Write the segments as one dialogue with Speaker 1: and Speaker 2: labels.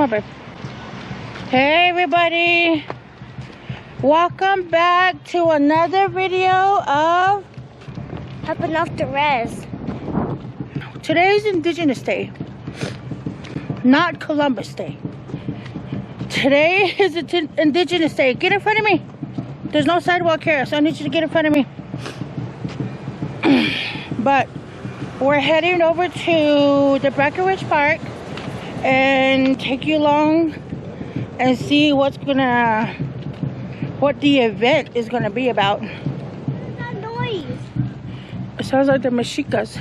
Speaker 1: on, babe. Hey, everybody. Welcome back to another video of
Speaker 2: Helping off the res.
Speaker 1: Today's Indigenous Day, not Columbus Day. Today is Indigenous Day. Get in front of me. There's no sidewalk here, so I need you to get in front of me. But we're heading over to the Breckenridge Park and take you along and see what the event is gonna be about.
Speaker 2: What's that noise?
Speaker 1: It sounds like the Mexicas.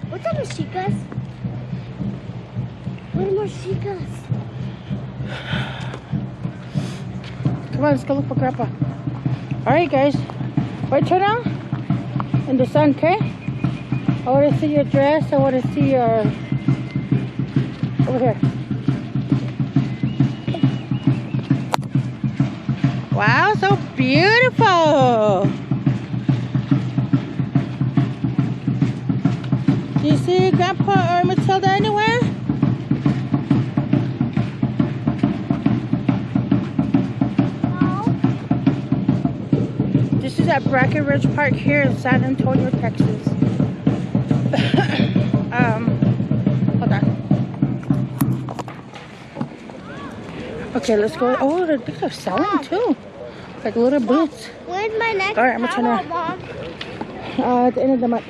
Speaker 2: What's the Mexicas? What are Mexicas?
Speaker 1: Come on, let's go look for Grandpa. Alright, guys. Right, turn on in the sun, okay? I want to see your dress. I want to see your... Over here. Wow, so beautiful. Do you see Grandpa or Matilda anywhere?
Speaker 2: No.
Speaker 1: This is at Breckenridge Park here in San Antonio, Texas. Hold on. Okay, let's go. Oh, they're selling too. Like little boots.
Speaker 2: When's my next
Speaker 1: All right, I'm gonna turn around.
Speaker 2: Mom?
Speaker 1: At the end of the month.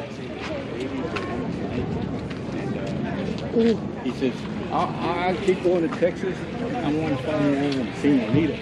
Speaker 3: He says, I'll keep going to Texas. I want to find out and see Anita.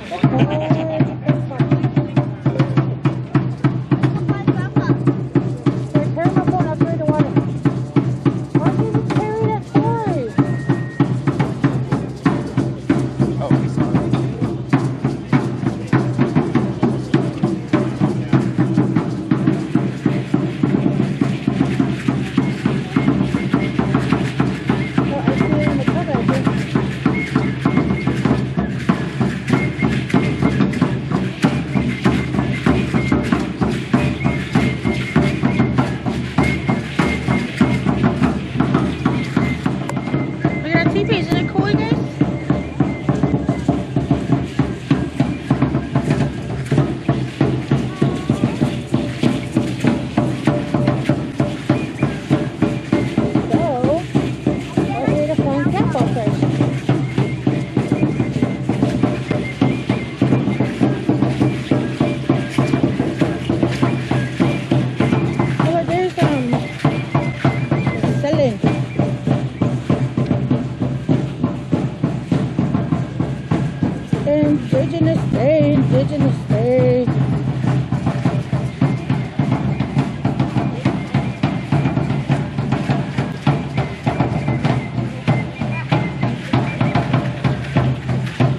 Speaker 3: Indigenous Day, Indigenous Day.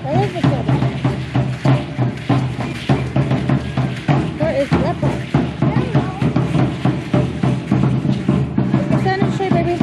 Speaker 3: Where is the Grandpa? Where is Grandpa? Stand and shake, baby.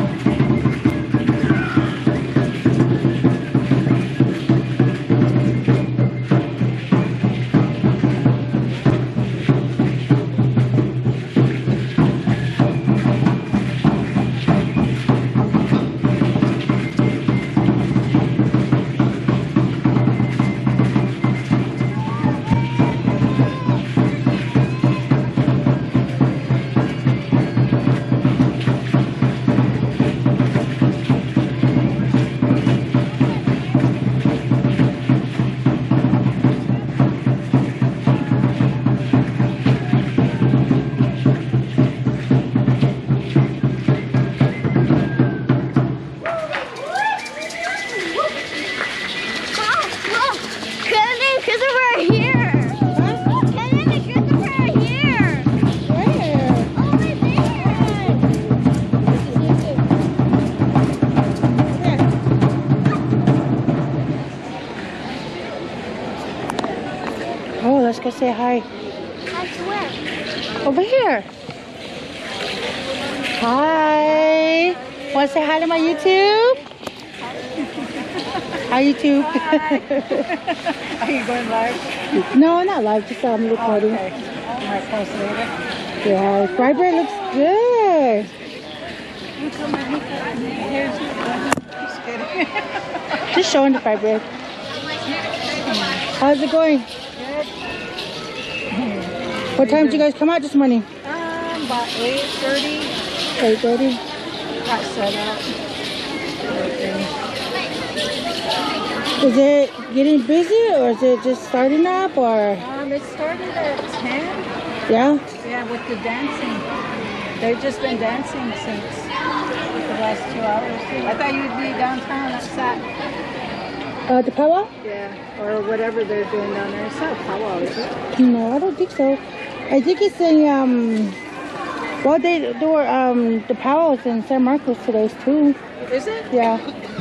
Speaker 3: Oh, let's go say hi.
Speaker 2: Hi to where?
Speaker 1: Over here. Hi. Want to say hi to my YouTube? Hi, YouTube.
Speaker 4: Hi. Are you going live?
Speaker 1: No, not live. Just recording.
Speaker 4: Okay. Might post later.
Speaker 1: Yeah, vibrate looks good.
Speaker 4: You come and here's your kidding.
Speaker 1: Just showing the fabric. How's it going? What time did you guys come out this morning?
Speaker 4: About 8:30.
Speaker 1: 8:30.
Speaker 4: Got set up.
Speaker 1: Is it getting busy or is it just starting up or?
Speaker 4: It started at 10.
Speaker 1: Yeah?
Speaker 4: Yeah, with the dancing. They've just been dancing since the last 2 hours. I thought you'd be downtown at Sat.
Speaker 1: The powwow?
Speaker 4: Yeah, or whatever they're doing down there. It's not powwow, is it?
Speaker 1: No, I don't think so. I think it's in, well, they were, the powwow is in San Marcos today too.
Speaker 4: Is it?
Speaker 1: Yeah.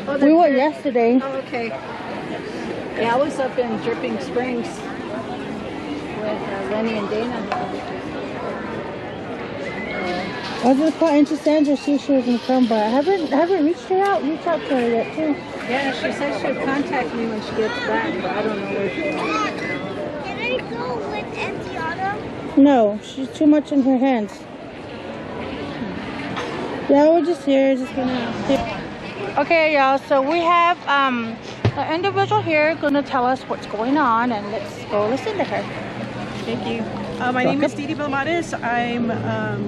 Speaker 4: Oh,
Speaker 1: We went yesterday.
Speaker 4: Oh, okay. Yeah, I was up in Dripping Springs with Lenny and Dana.
Speaker 1: I was gonna call Auntie Sandra, see if she was gonna come, but I haven't reached her out. Reached out to her yet too.
Speaker 4: Yeah, she said she'll contact me when she gets back, but I don't know where she is.
Speaker 2: Can I go with Auntie Autumn?
Speaker 1: No, she's too much in her hands. Yeah, we're just here, just gonna. Okay, y'all. So we have an individual here gonna tell us what's going on, and let's go listen to her.
Speaker 5: Thank you. My name is Didi Belmontes. I'm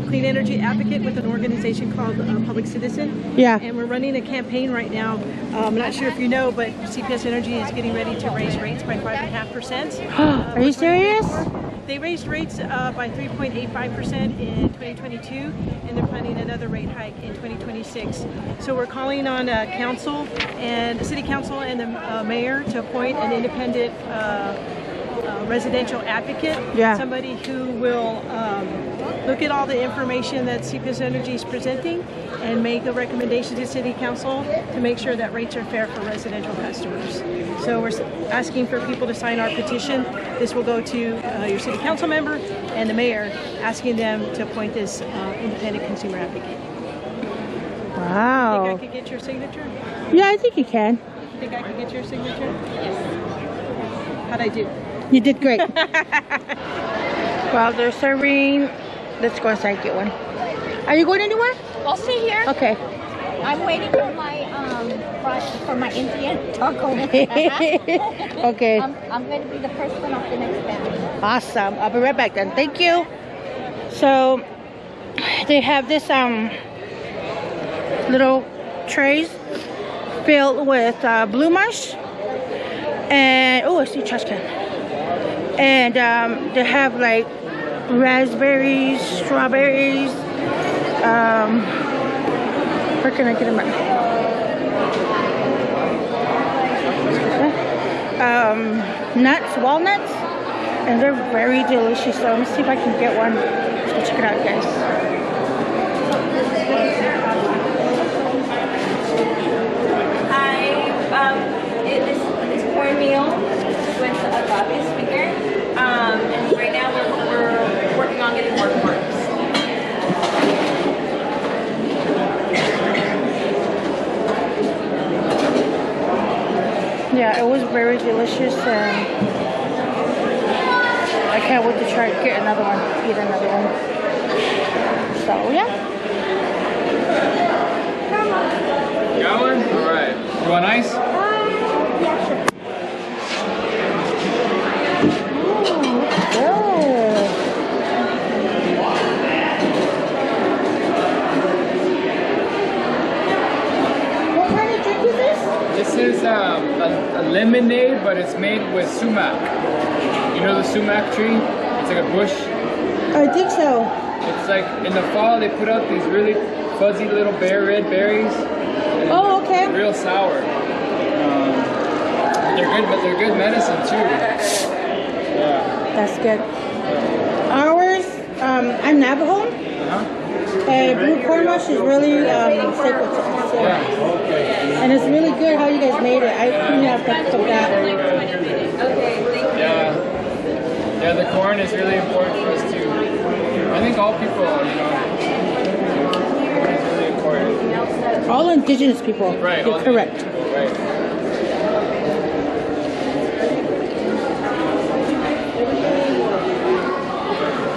Speaker 5: clean energy advocate with an organization called Public Citizen.
Speaker 1: Yeah.
Speaker 5: And we're running a campaign right now. I'm not sure if you know, but CPS Energy is getting ready to raise rates by 5.5%.
Speaker 1: Are you serious?
Speaker 5: They raised rates by 3.85% in 2022, and they're planning another rate hike in 2026. So we're calling on council and the city council and the mayor to appoint an independent residential advocate, somebody who will look at all the information that CPS Energy is presenting and make a recommendation to City Council to make sure that rates are fair for residential customers. So we're asking for people to sign our petition. This will go to your City Council member and the mayor, asking them to appoint this independent consumer advocate.
Speaker 1: Wow.
Speaker 5: Think I could get your signature?
Speaker 1: Yeah, I think you can.
Speaker 5: Think I could get your signature? Yes. How'd I do?
Speaker 1: You did great. Well, they're serving. Let's go inside and get one. Are you going anywhere?
Speaker 2: I'll sit here.
Speaker 1: Okay.
Speaker 2: I'm waiting for my Indian taco.
Speaker 1: Okay.
Speaker 2: I'm going to be the first one off the next family.
Speaker 1: Awesome. I'll be right back then. Thank you. So they have this little trays filled with blue mush and I see a trash can. And they have like raspberries, strawberries. Where can I get them at? Nuts, walnuts, and they're very delicious. So let me see if I can get one. Let's go check it out, guys.
Speaker 6: This is cornmeal with agave sweetener, and right now we're working on getting more corns.
Speaker 1: Yeah, it was very delicious, and I can't wait to try to get another one, eat another one. So yeah.
Speaker 3: Got one? All right. You want ice?
Speaker 1: Yeah, sure. What kind of drink is this?
Speaker 3: This is a lemonade, but it's made with sumac. You know the sumac tree? It's like a bush.
Speaker 1: I think so.
Speaker 3: It's like in the fall they put out these really fuzzy little red berries.
Speaker 1: Oh, okay.
Speaker 3: They're real sour. They're good, but they're good medicine too. Yeah.
Speaker 1: That's good. Ours, I'm Navajo, and blue corn mush is really sacred to us. So.
Speaker 3: Yeah.
Speaker 1: And it's really good how you guys made it. I couldn't have picked up that.
Speaker 3: Yeah. Yeah, the corn is really important for us too. I think all people, it's really important.
Speaker 1: All indigenous people.
Speaker 3: Right.
Speaker 1: You're correct.
Speaker 3: Right.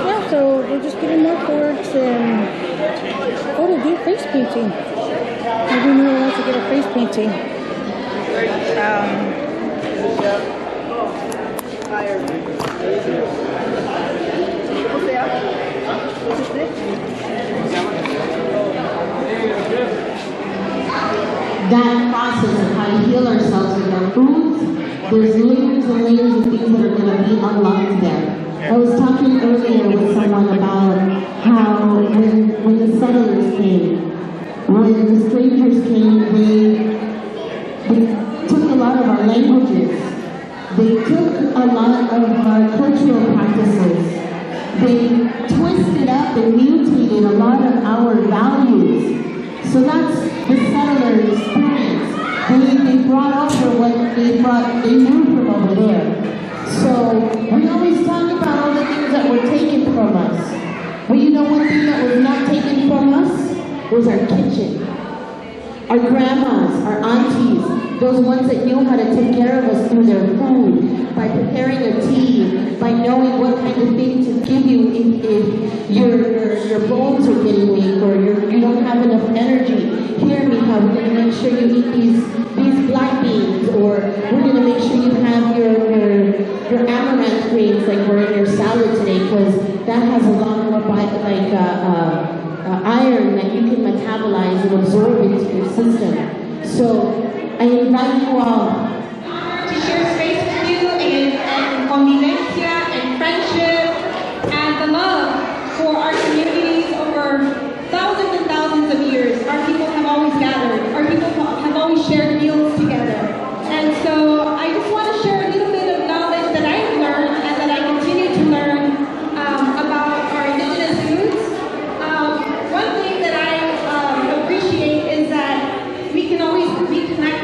Speaker 1: Yeah, so we're just getting more cords and they do face painting. Maybe we want to get a face painting.
Speaker 7: That process of how to heal ourselves with our foods, there's layers and layers of things that are going to be unlocked there. I was talking earlier with someone about how when the settlers came, when the strangers came, they took a lot of our languages. They took a lot of our cultural practices. They twisted up and mutated a lot of our values. So that's the settler experience. They brought over what they knew from over there. So we always talk about all the things that were taken from us. But you know one thing that was not taken from us was our kitchen. Our grandmas, our aunties, those ones that knew how to take care of us through their food, by preparing a tea, by knowing what kind of thing to give you if your bones are getting weak or you don't have enough energy. Hear me, how we're going to make sure you eat these black beans, or we're going to make sure you have your amaranth greens like were in your salad today, because that has a lot more iron that you can metabolize and absorb into your system. So I invite you all
Speaker 8: to share space with you and convivencia and friendship and the love for our communities over thousands and thousands of years. Our people have always gathered. Our people have always shared meals together. And so I just want to share a little bit of knowledge that I've learned and that I continue to learn about our indigenous foods. One thing that I appreciate is that we can always reconnect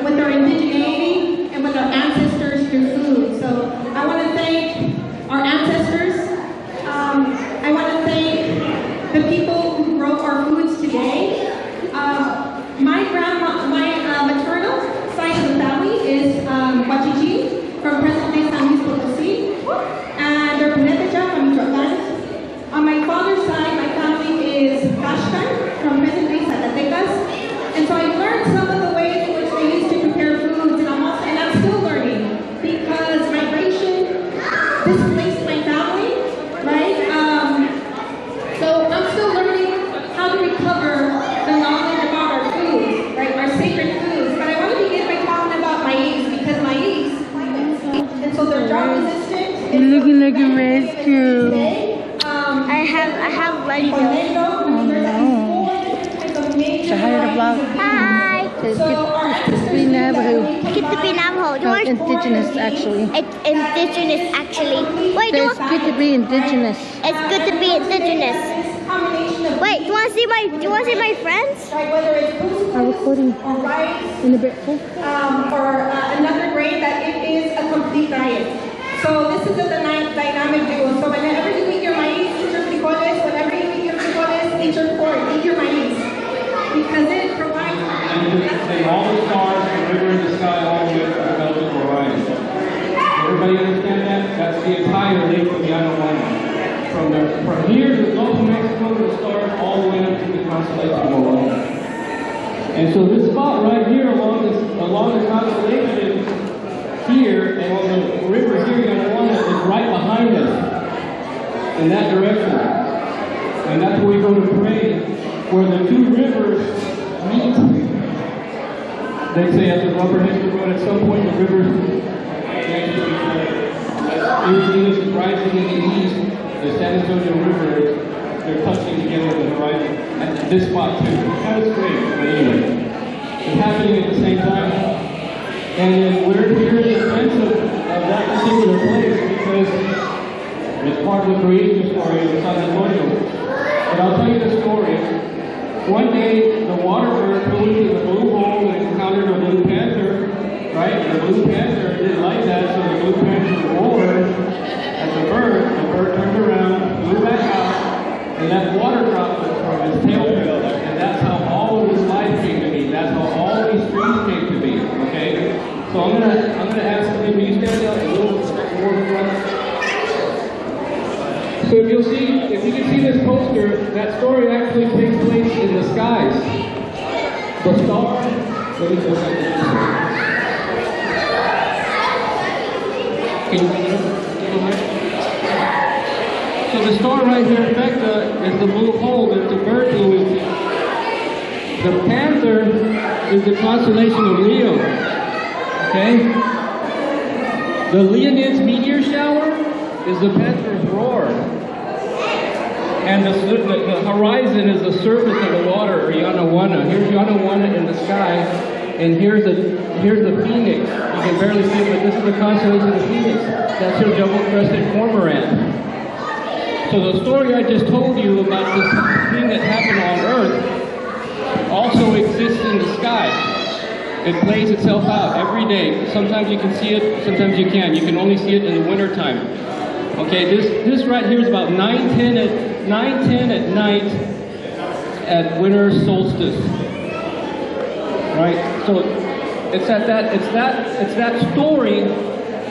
Speaker 8: with our indigeneity and with our ancestors through food. So I want to thank our ancestors. I want to thank the people who grow our foods today. My maternal side of the family is Huachichi from present-day San Luis Potosí, and they're Punetecha from Michoacán. On my father's side, my family is Kashkan from present-day Zacatecas, and so I learned some of the ways in which they used to prepare foods, and I'm still learning because migration displaced my family, right? So I'm still learning how to recover the knowledge about our foods, right? Our sacred foods. But I want to begin by talking about maize, because maize, and so they're drought resistant.
Speaker 1: You're looking like a rescue.
Speaker 2: I have ready
Speaker 1: Oh no. Say hi to the vlog.
Speaker 2: Hi.
Speaker 1: It's good to be Navajo.
Speaker 2: Good to be Navajo. Do you want
Speaker 1: Indigenous, actually.
Speaker 2: It's indigenous, actually. Wait, do you
Speaker 1: It's good to be indigenous.
Speaker 2: It's good to be indigenous. Wait, do you want to see my friends?
Speaker 1: I'm recording in a bit.
Speaker 8: Or another grain that it is a complete diet. So this is a dynamic duo. So whenever you eat your maize, eat your frijoles. Whenever you eat your frijoles, eat your corn, eat your maize. Because it provides...
Speaker 9: They always start from the river in the sky all the way to the Belgian horizon. Everybody understand that? That's the entire lake of the Anahuayna. From here to the Gulf of Mexico to the stars all the way up to the constellation of Orion. And so this spot right here along the constellation here and on the river here, the Anahuayna, is right behind us in that direction. And that's where we go to pray, where the two rivers meet. They say at the rubber hits the road, at some point the rivers next to each other. Everything is rising in the east, the San Antonio River, they're touching together on the horizon. At this spot too. It's kind of strange, but anyway. It's happening at the same time. And we're here in defense of that particular place because it's part of the creation story of San Antonio. But I'll tell you the story. One day, the water bird flew into the blue hole and encountered a blue panther, right? And the blue panther didn't like that, so the blue panther roared at the bird turned around, flew back out, and that water droplets from his tail. And that's how all of this life came to be. That's how all these trees came to be, okay? So I'm gonna ask them, will you stand up a little more front? So if you can see this poster, that story actually takes place in the skies. The star, let me go back. Can you go ahead? So the star right here, Becca, is the blue hole that the bird flew into. The panther is the constellation of Leo. Okay? The Leonid's meteor shower is the panther's roar. And the horizon is the surface of the water, or Yanawana. Here's Yanawana in the sky, and here's the phoenix. You can barely see it, but this is the constellation of the phoenix. That's your double-crested cormorant. So the story I just told you about this thing that happened on Earth also exists in the sky. It plays itself out every day. Sometimes you can see it, sometimes you can't. You can only see it in the wintertime. Okay, this right here is about 9:10 at night at winter solstice. Right? So it's that story.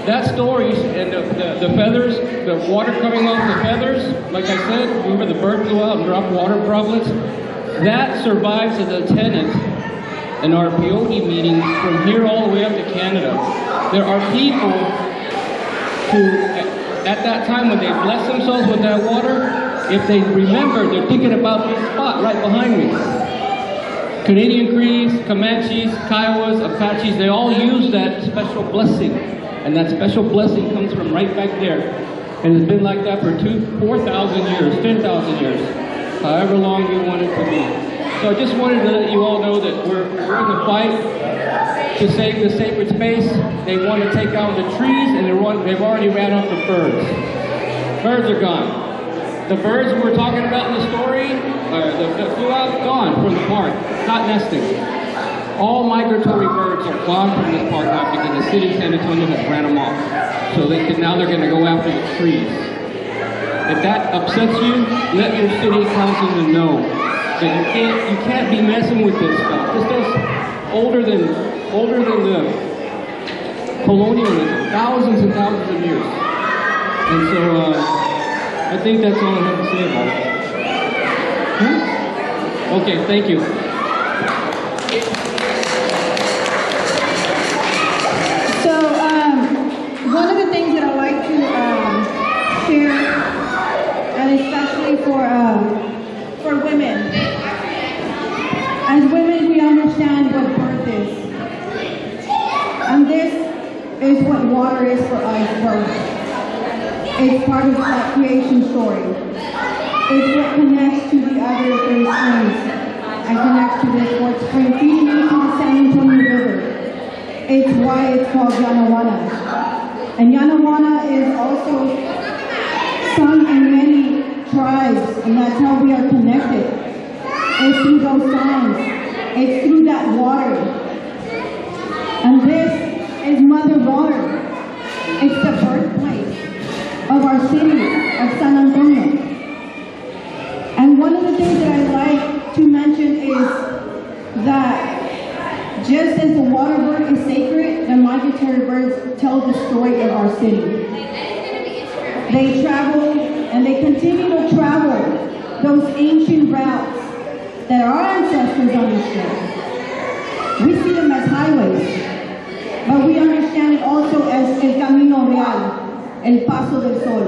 Speaker 9: That story, and the feathers, the water coming off the feathers, like I said, remember the bird flew out and dropped water droplets? That survives as a tenet in our peyote meetings from here all the way up to Canada. There are people who, at that time when they bless themselves with that water, if they remember, they're thinking about this spot right behind me. Canadian Crees, Comanches, Kiowas, Apaches, they all use that special blessing. And that special blessing comes from right back there. And it's been like that for 4,000 years, 10,000 years, however long you want it to be. So I just wanted to let you all know that we're in the fight to save the sacred space. They want to take out the trees, and they've already ran off the birds. Birds are gone. The birds we were talking about in the story, that flew out, gone from the park, not nesting. All migratory birds are gone from this park now because the city of San Antonio has ran them off. So now they're going to go after the trees. If that upsets you, let your city councilman know that you can't be messing with this stuff. This stuff's older than the colonialism, thousands and thousands of years. And so I think that's all I have to say about it. Okay, thank you.
Speaker 8: One of the things that I like to share, and especially for women, as women we understand what birth is, and this is what water is for us. Birth. It's part of that creation story. It's what connects to the other three springs, and connects to this fourth spring, feeding into the San Antonio River. It's why it's called Yanawana. And Yanawana is also sung in many tribes, and that's how we are connected. It's through those songs. It's through that water. And this is Mother Water. It's the birthplace of our city of San Antonio. And one of the things that I like to mention is that just as the water bird is sacred, the migratory birds tell the story of our city. They travel, and they continue to travel those ancient routes that our ancestors understood. We see them as highways, but we understand it also as El Camino Real, El Paso del Sol,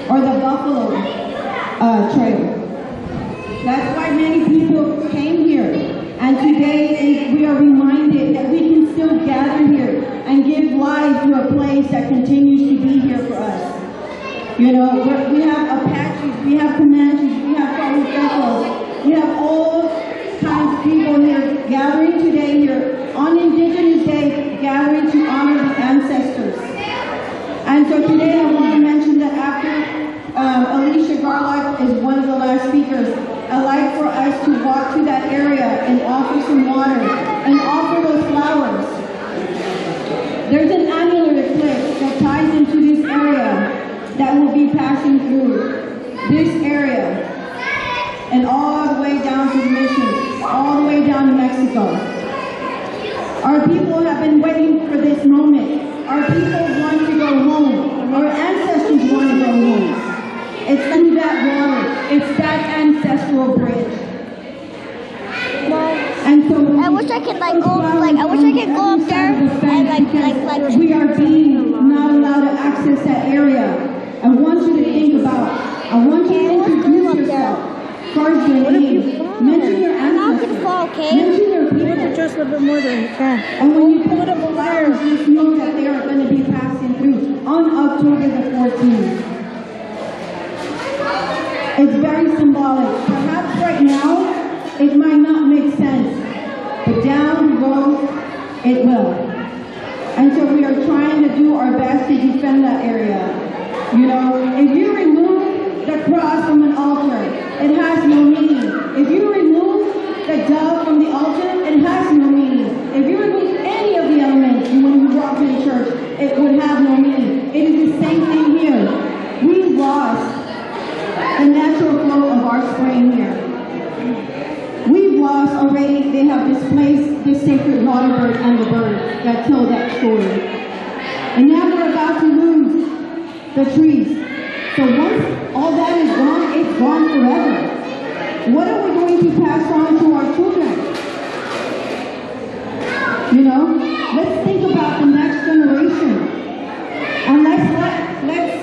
Speaker 8: or the Buffalo Trail. That's why many people came here. And today we are reminded that we can still gather here and give life to a place that continues to be here for us. You know, we have Apaches, we have Comanches, we have Kiowas, we have all kinds of people here gathering today here on Indigenous Day, gathering to honor the ancestors. And so today I want to mention that after Alicia Garlock is one of the last speakers, I'd like for us to walk to that area and offer some water and offer those flowers. There's an annular eclipse that ties into this area that will be passing through this area and all the way down to the mission, all the way down to Mexico. Our people have been waiting for this moment. Our people want to go home. Our ancestors want to go home. It's through that water. It's that ancestral bridge. And so
Speaker 2: wish I could like go I wish I could go up there and like
Speaker 8: we are being not allowed to access that area. I want you to think about, I want you to introduce yourself. First your name, mention your ancestors, mention your people.
Speaker 1: Just a little bit more than you can.
Speaker 8: And when you put up the flowers, just know that they are going to be passing through on October the 14th. It's very symbolic. Perhaps right now, it might not make sense, but down the road, it will. And so we are trying to do our best to defend that area. You know, if you remove the cross from an altar, it has no meaning. If you remove the dove from the altar, it has no meaning. If you remove any of the elements when you walk in church, it would have no meaning. It is the same thing here. We lost the natural flow of our spring here. We've lost already, they have displaced this sacred water bird and the bird that told that story. And now we're about to lose the trees. So once all that is gone, it's gone forever. What are we going to pass on to our children? You know, let's think about the next generation. And let's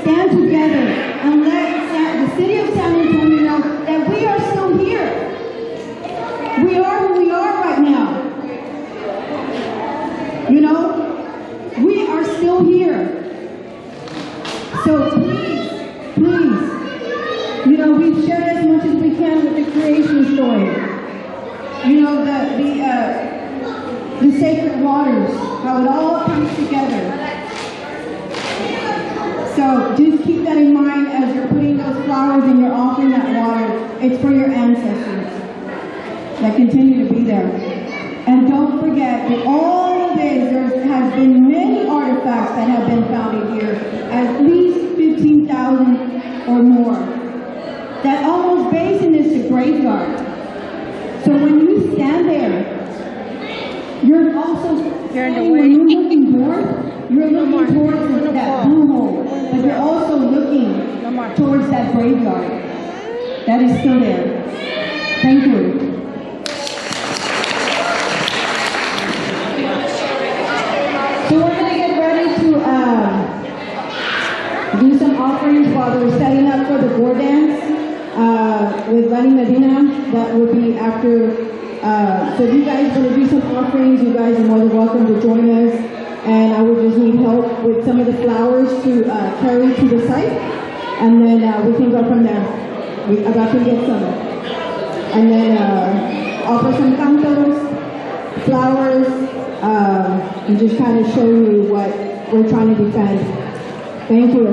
Speaker 8: stand together and let the city of San Antonio know that we are still here. We are who we are right now. You know, we are still here. So please, you know, we've shared as much as we can with the creation story. You know, the sacred waters, how it all comes together. So just keep that in mind as you're putting those flowers and you're offering that water. It's for your ancestors that continue to be there. And don't forget that all of this, there has been many artifacts that have been found here, at least 15,000 or more. That almost basin is the graveyard. So when you stand there, you're also
Speaker 1: You're in the
Speaker 8: when
Speaker 1: way.
Speaker 8: you're looking north, you're looking towards that blue hole, but you're also looking towards that graveyard. That is still there. Thank you. So we're going to get ready to do some offerings while they're setting up for the boar dance with Lenny Medina. That will be after. So if you guys want to do some offerings, you guys are more than welcome to join us. And I would just need help with some of the flowers to carry to the site. And then we can go from there. I got to get some. And then offer some cantos, flowers, and just kind of show you what we're trying to defend. Thank you.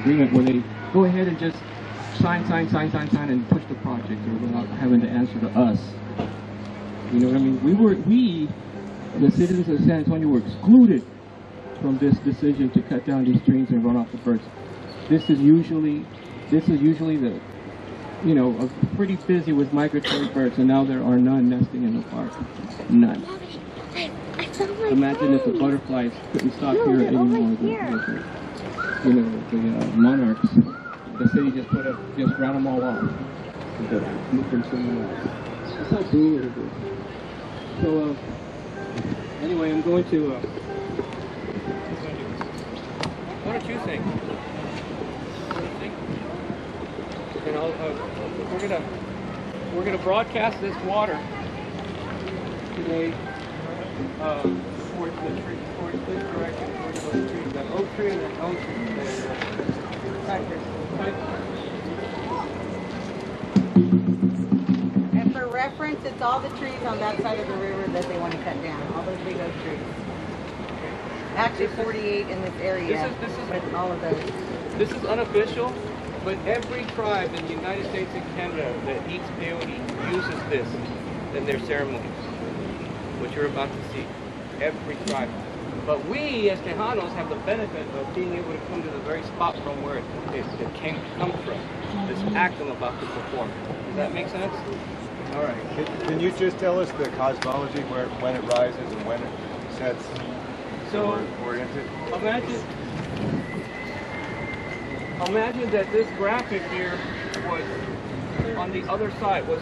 Speaker 9: Agreement where they go ahead and just sign and push the project without having to answer to us. You know what I mean? We, the citizens of San Antonio, were excluded from this decision to cut down these trees and run off the birds. This is usually the, you know, pretty busy with migratory birds, and now there are none nesting in the park. None. Imagine if the butterflies couldn't stop here anymore. You know, the monarchs. The city just ran them all off. Moved them somewhere else. That's how brilliant it is. So, anyway, I'm going to. What don't you think? And we're gonna broadcast this water today towards the tree, towards this direction, towards those trees, that oak tree and that elm tree.
Speaker 4: And for reference, it's all the trees on that side of the river that they want to cut down, all those big oak trees. Actually 48 in this area,
Speaker 9: This is
Speaker 4: with all of those.
Speaker 9: This is unofficial, but every tribe in the United States and Canada that eats peyote uses this in their ceremonies, which you're about to see. Every tribe. But we, as Tejanos, have the benefit of being able to come to the very spot from where it comes from. This act I'm about to perform. Does that make sense?
Speaker 10: All right. Can you just tell us the cosmology, when it rises and when it sets?
Speaker 9: So,
Speaker 10: oriented.
Speaker 9: Imagine that this graphic here was on the other side was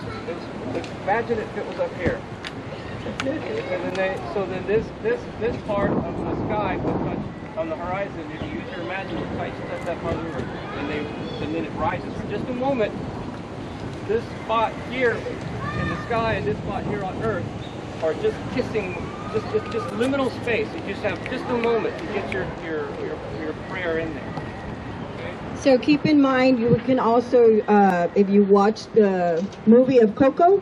Speaker 9: imagine if it was up here. And then this part of the sky would touch on the horizon. If you use your imagination, touch that part of the river, and then it rises for just a moment. This spot here in the sky and this spot here on Earth are just kissing, just liminal space. You just have just a moment to get your prayer in there.
Speaker 11: So keep in mind, you can also, if you watch the movie of Coco,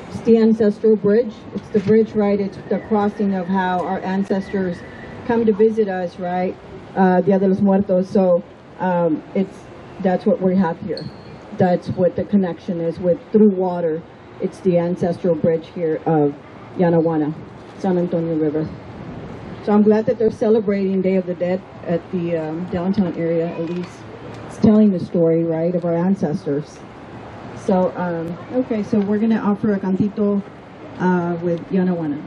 Speaker 11: it's the ancestral bridge. It's the bridge, right? It's the crossing of how our ancestors come to visit us, right? Dia de los Muertos. So that's what we have here. That's what the connection is with through water. It's the ancestral bridge here of Yanaguana, San Antonio River. So I'm glad that they're celebrating Day of the Dead at the downtown area. At least it's telling the story, right, of our ancestors. So, okay, so we're going to offer a cantito with Yanaguana.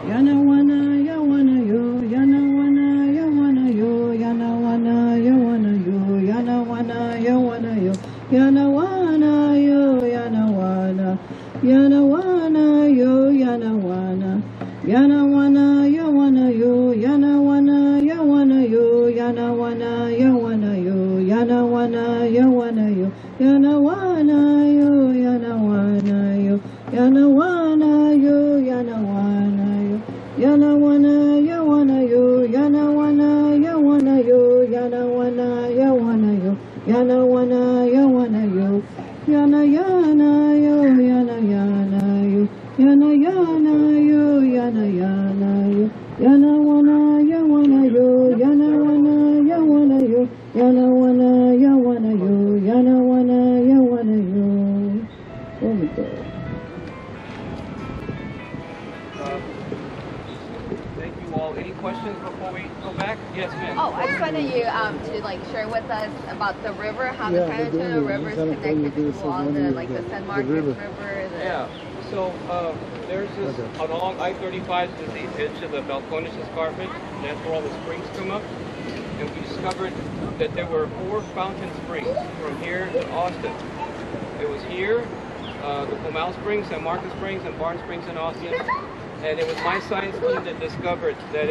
Speaker 11: Yanaguana, Yawana yo, Yanaguana, Yawana yo, Yanaguana, Yawana yo, Yanaguana, Yawana yo, Yanaguana yo, Yanaguana, Yanaguana yo, Yanaguana. Yanaguana, Yawana yo, Yanaguana, Yawana yo, Yanaguana, Yawana yo, Yanaguana, Yawana yo, Yanaguana yo, Yanaguana yo, Yanaguana yo, Yanaguana yo, Yanaguana, Yawana yo, Yanaguana, Yawana yo, Yanaguana, Yawana yo, Yanaguana, Yawana yo, Yana Yana yo, Yana Yana yo, Yana Yana yo, Yana Yana yo, Yana Wana, Yawana yo, Yana Wana, Yawana yo, Yana Wana, Yawana yo, Yana Wana, Yawana yo. There we go.
Speaker 9: Thank you all. Any questions before we go back? Yes, ma'am.
Speaker 12: Oh, I just wanted you to like share with us about the river, how the San Antonio River is connected to all the like the San Marcos River.
Speaker 9: Yeah. So there's this along I-35 to the edge of the Balcones Escarpment. That's where all the springs come up. And we discovered that there were 4 fountain springs from here to Austin. It was here, the Comal Springs, San Marcos Springs, and Barn Springs in Austin. And it was my science team that discovered that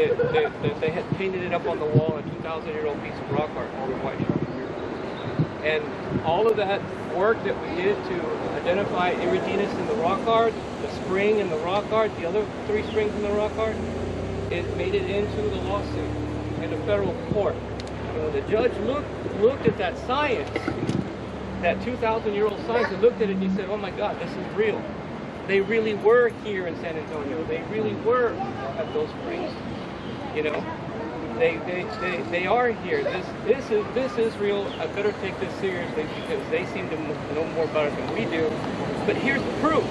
Speaker 9: they had painted it up on the wall, a 2,000-year-old piece of rock art over white chalk. And all of that work that we did to identify Indigenous in the rock art, the spring in the rock art, the other 3 springs in the rock art, it made it into the lawsuit in the federal court. And when the judge looked at that science, that 2,000-year-old science, and looked at it and he said, oh my God, this is real. They really were here in San Antonio. They really were at those springs. You know, they are here. This is real. I better take this seriously because they seem to know more about it than we do. But here's the proof,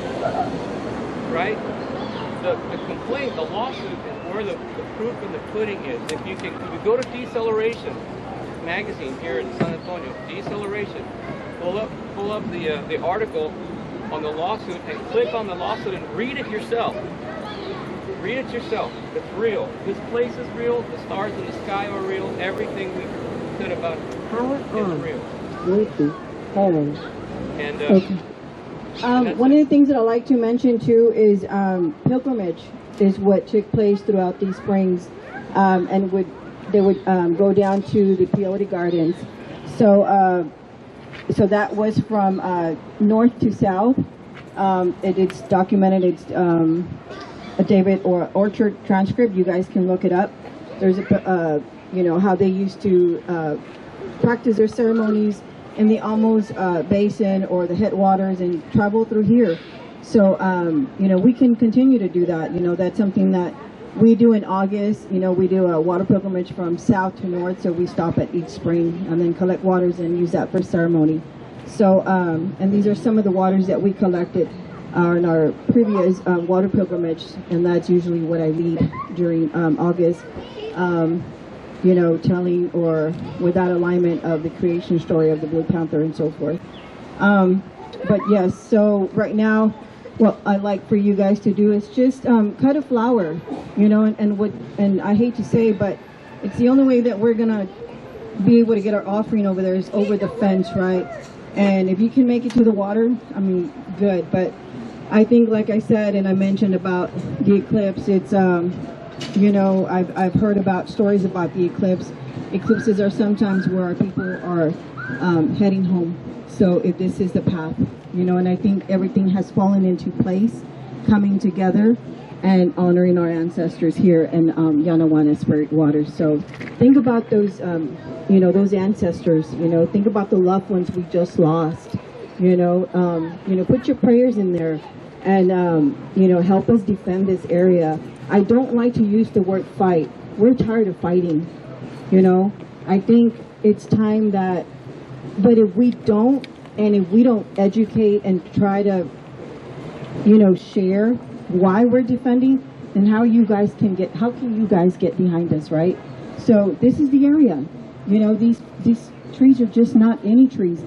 Speaker 9: right? The complaint, the lawsuit is where the proof in the pudding is. If you go to Deceleration magazine here in San Antonio, Deceleration, pull up the article on the lawsuit and click on the lawsuit and read it yourself. Read it yourself. It's real. This place is real. The stars in the sky are real. Everything we said about it is real. And
Speaker 11: okay. One of the things that I like to mention too is pilgrimage is what took place throughout these springs, and they would go down to the peyote gardens. So that was from north to south. It's documented. It's a David or Orchard transcript. You guys can look it up. There's how they used to practice their ceremonies in the Amos Basin or the headwaters and travel through here. So we can continue to do that. That's something that we do in August. We do a water pilgrimage from south to north, so we stop at each spring and then collect waters and use that for ceremony. So, and these are some of the waters that we collected in our previous water pilgrimage, and that's usually what I lead during August, telling or with that alignment of the creation story of the Blue Panther and so forth. But yes, so right now, what I'd like for you guys to do is just cut a flower, and I hate to say, but it's the only way that we're gonna be able to get our offering over there is over the fence, right? And if you can make it to the water, I mean, good. But I think, like I said, and I mentioned about the eclipse, it's, you know, I've heard about stories about the eclipse. Eclipses are sometimes where our people are heading home. So if this is the path, you know, and I think everything has fallen into place, coming together and honoring our ancestors here in Yanawana Spirit Waters. So think about those, you know, those ancestors, you know, think about the loved ones we just lost, you know, put your prayers in there and, you know, help us defend this area. I don't like to use the word fight. We're tired of fighting, you know. I think it's time that, but if we don't, and if we don't educate and try to, you know, share why we're defending, then how can you guys get behind us, right? So this is the area, you know, these trees are just not any trees.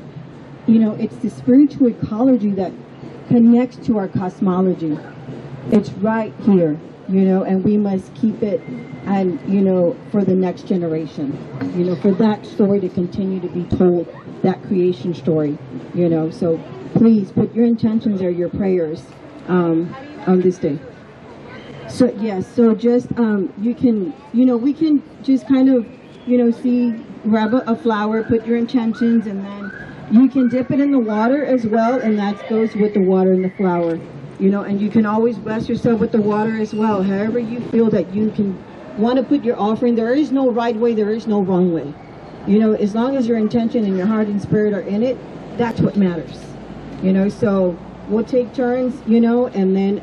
Speaker 11: You know, it's the spiritual ecology that connects to our cosmology. It's right here, you know, and we must keep it, and, you know, for the next generation, you know, for that story to continue to be told, that creation story, you know. So please put your intentions or your prayers on this day. So yes, so just you can, you know, we can just kind of, you know, grab a flower, put your intentions, and then you can dip it in the water as well, and that goes with the water and the flower, you know. And you can always bless yourself with the water as well, however you feel that you can want to put your offering. There is no right way, there is no wrong way, you know, as long as your intention and your heart and spirit are in it, that's what matters, you know. So we'll take turns, you know, and then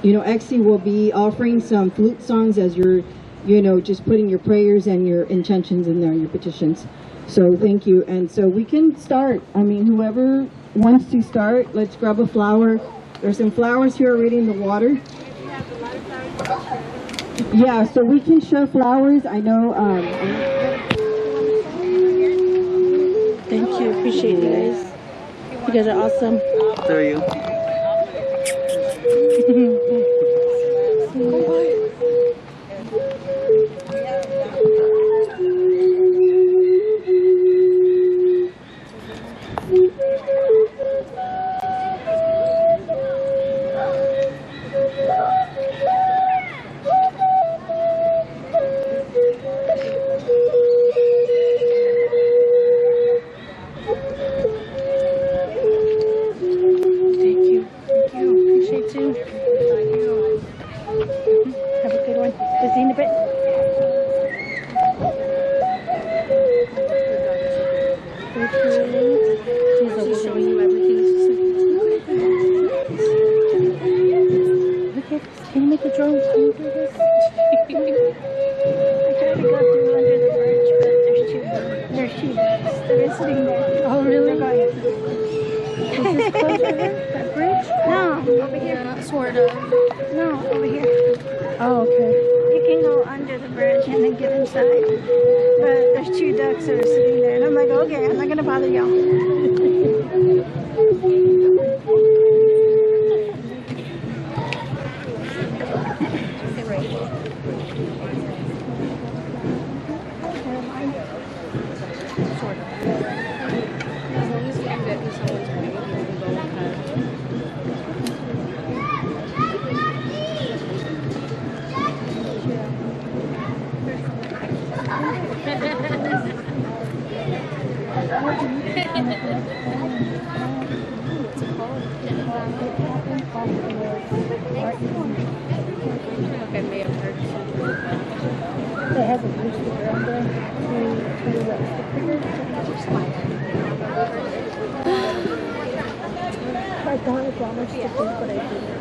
Speaker 11: you know, Exie will be offering some flute songs as you're, you know, just putting your prayers and your intentions in there, your petitions. So thank you. And so we can start. I mean, whoever wants to start, let's grab a flower. There's some flowers here already in the water. Yeah, so we can share flowers. I know.
Speaker 1: Thank you. Appreciate you guys. You guys are awesome.
Speaker 13: There you.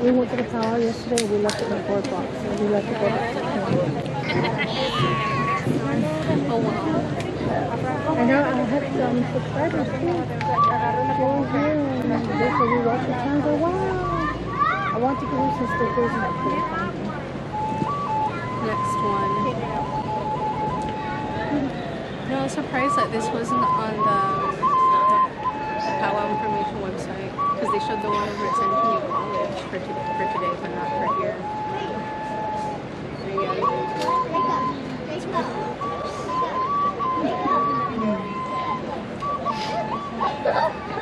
Speaker 1: We went to the tower yesterday. We left at 4 o'clock. So we left to go back to oh wow! I know I had some subscribers too. They said we watched the town. Go wow! I want to give you some stickers and
Speaker 14: Next one. No, I was surprised that this wasn't on the powwow information website because they showed the one over at Centennial College for today, but not for here. There you go.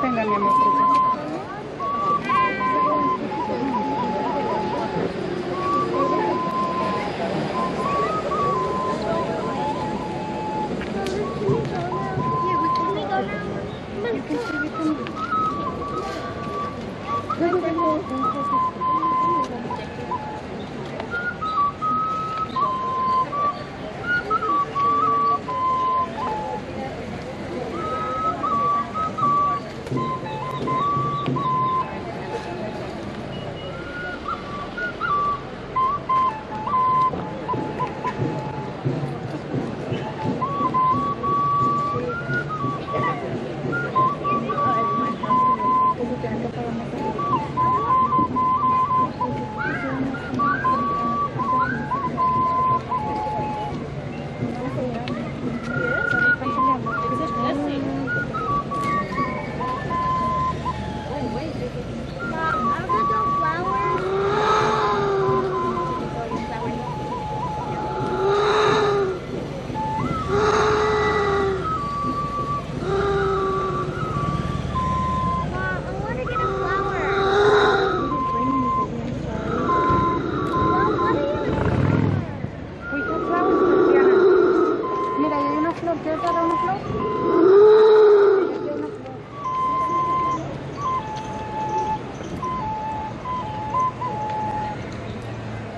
Speaker 1: Venga, mi amor.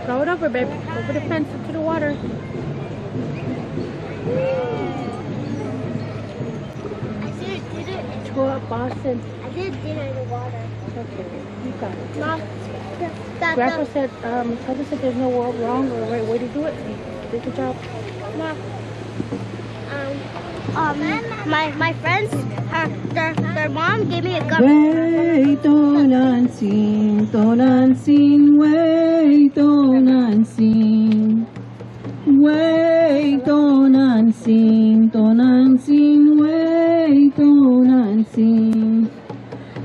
Speaker 1: Throw it over, babe. Over the fence into the water.
Speaker 2: I did it.
Speaker 1: Throw up, Boston.
Speaker 2: I did dinner in the water.
Speaker 1: Okay, you got it.
Speaker 2: Mom,
Speaker 1: Grandpa said, Cousin said there's no wrong or right way to do it. You did a good job.
Speaker 2: Mom. My friends, their mom gave me a gum.
Speaker 11: Wait on unseen, don't unseen, wait on unseen. Wait on unseen, don't unseen, wait on unseen.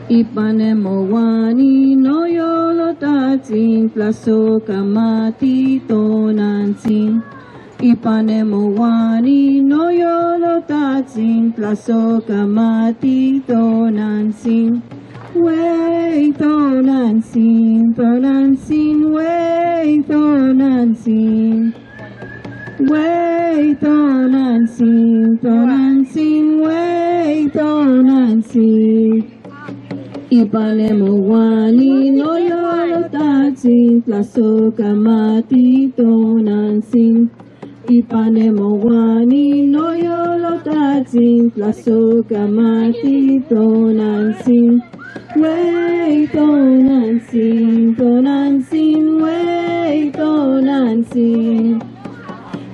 Speaker 11: Ipanemo wani no yolo tatsin, plaso kamati ton unseen. Ipanemo wani no yolo tatsin, plaso kamati ton unseen. Wait on unseen, ton unseen, wait on unseen. Wait on unseen, ton unseen, wait on unseen. Ipanemo wani no yolo tatsin, plaso kamati ton unseen. Ipanemo wani no yolo tatsin, plaso kamati ton unseen. Wait on unseen, ton unseen, wait on unseen.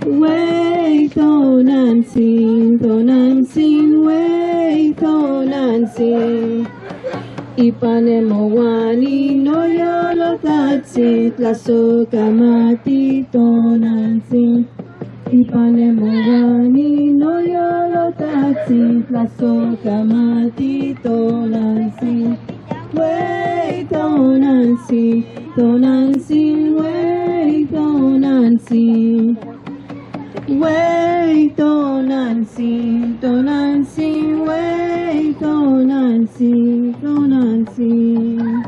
Speaker 11: Wait on unseen, ton unseen, wait on unseen. Ipanemo wani no yolo tatsin, plaso kamati ton unseen. Ipanemo wani no yolo tatsin, plaso kamati ton unseen. Wait on unseen, ton unseen, wait on unseen. Wait on unseen, ton unseen, wait on unseen, ton unseen.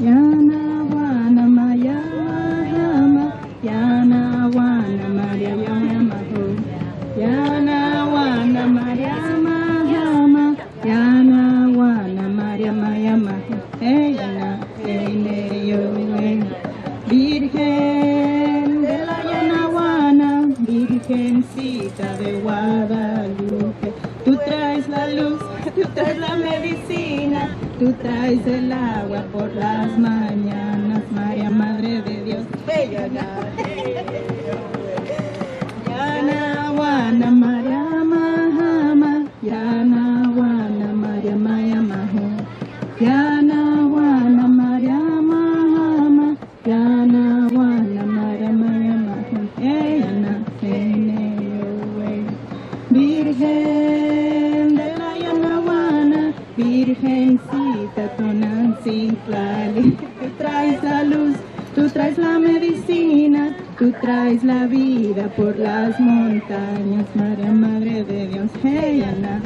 Speaker 11: Yana wana maya hama, yana wana maria yama ho. Yana wana maria hama, yana wana maria maya ho. Ella, yo, Virgen de la Yanaguana, Virgencita de Guadalupe. Tú traes la luz, tú traes la medicina, tú traes el agua por las mañanas, María, Madre de Dios. Yana, Wana, María, Mahama, Virgencita Tonancintlali. Tú traes la luz, tú traes la medicina, tú traes la vida por las montañas. María, Madre de Dios, hey, Ana,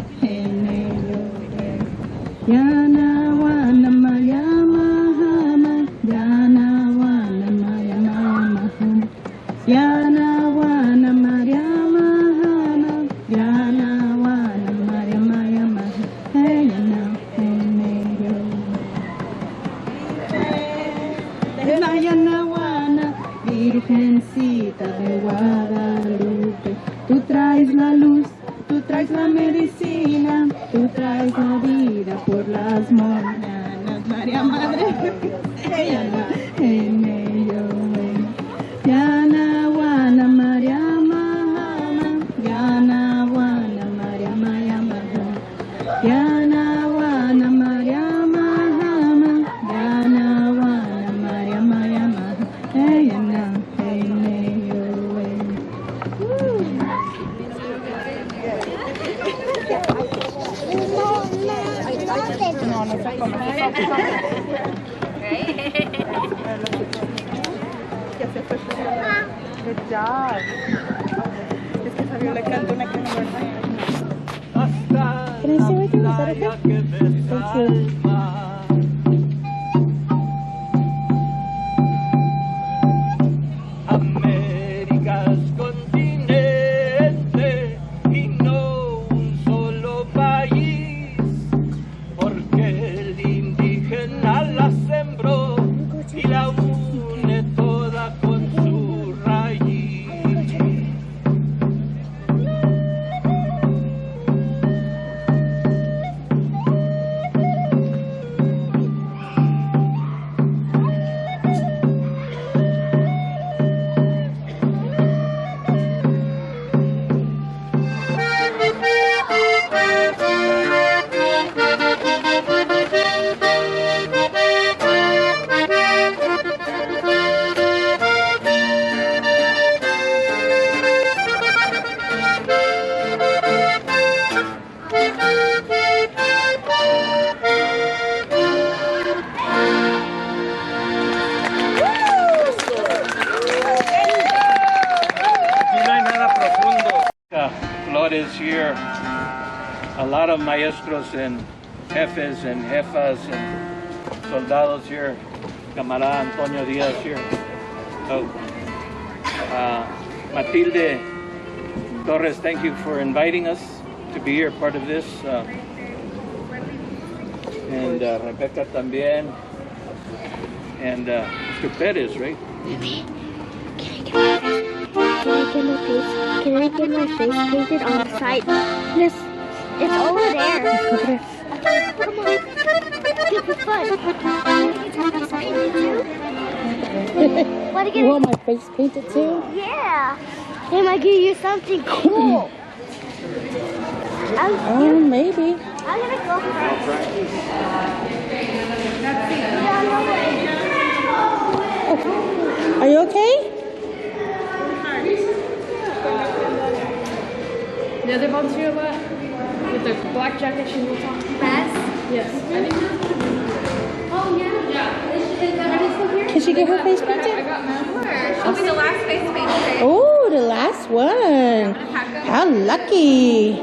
Speaker 11: Yana, Wana, María, Mahama, Yana, Wana, María, Mahama, Yana, Wana, María, Mahama, Yana, Wana, María, Mahama, hey, Yana, Yana, Wana, Virgencita de Guadalupe, tú traes la luz, tú traes la medicina, tú traes la vida por las mañanas. María Madre, Yana, Yana, Wana, María, Mahama, Yana, Wana, María, Mahama, Yana, Wana, María, Mahama, Yana, Wana, María, Mahama, Yana,
Speaker 4: Good job. Es que Fabiola canta una que no me
Speaker 1: Can I say right there? Is that okay? Thank you.
Speaker 13: América es continente y no un solo país, porque el indígena la sembró y la une toda con su raíz. Flores here, a lot of maestros and jefes and jefas and soldados here, camarada Antonio Diaz here. So, Matilde Torres, thank you for inviting us to be here, part of this. And Rebecca también. And Mr. Perez, right?
Speaker 2: Can I get my face painted on the side? Yes, it's over there. Come on. This is fun.
Speaker 1: You want my face painted too?
Speaker 2: Yeah. They might give you something cool.
Speaker 1: Maybe.
Speaker 2: I'm gonna go first.
Speaker 1: Are you okay?
Speaker 14: The other volunteer left with the black jacket she was talking about. Yes. I think oh yeah. Yeah. Is that still here?
Speaker 1: Can she get her face painted?
Speaker 14: I got mine. She'll be the last face painted.
Speaker 1: Oh, the last one. How lucky.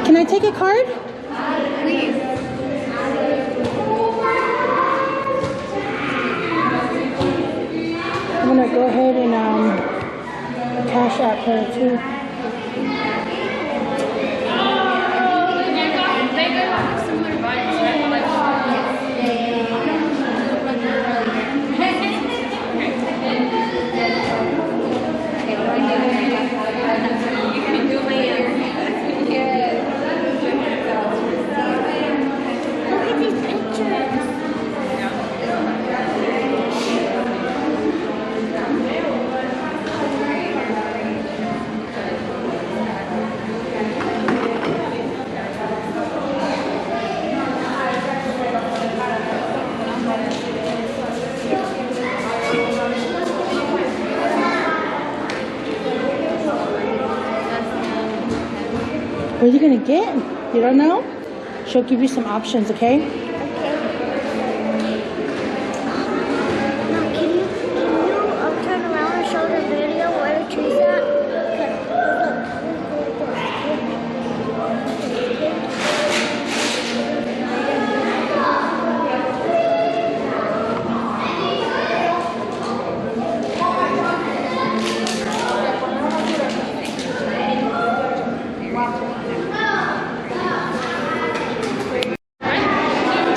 Speaker 1: Can I take a card?
Speaker 14: Please.
Speaker 1: I'm gonna go ahead and cash out her too.
Speaker 14: Similar vibes, right? You can do my hair. Yes.
Speaker 2: Look at these pictures.
Speaker 1: What are you gonna get? You don't know? She'll give you some options, okay?
Speaker 2: Can you turn around and show the video where the tree's at?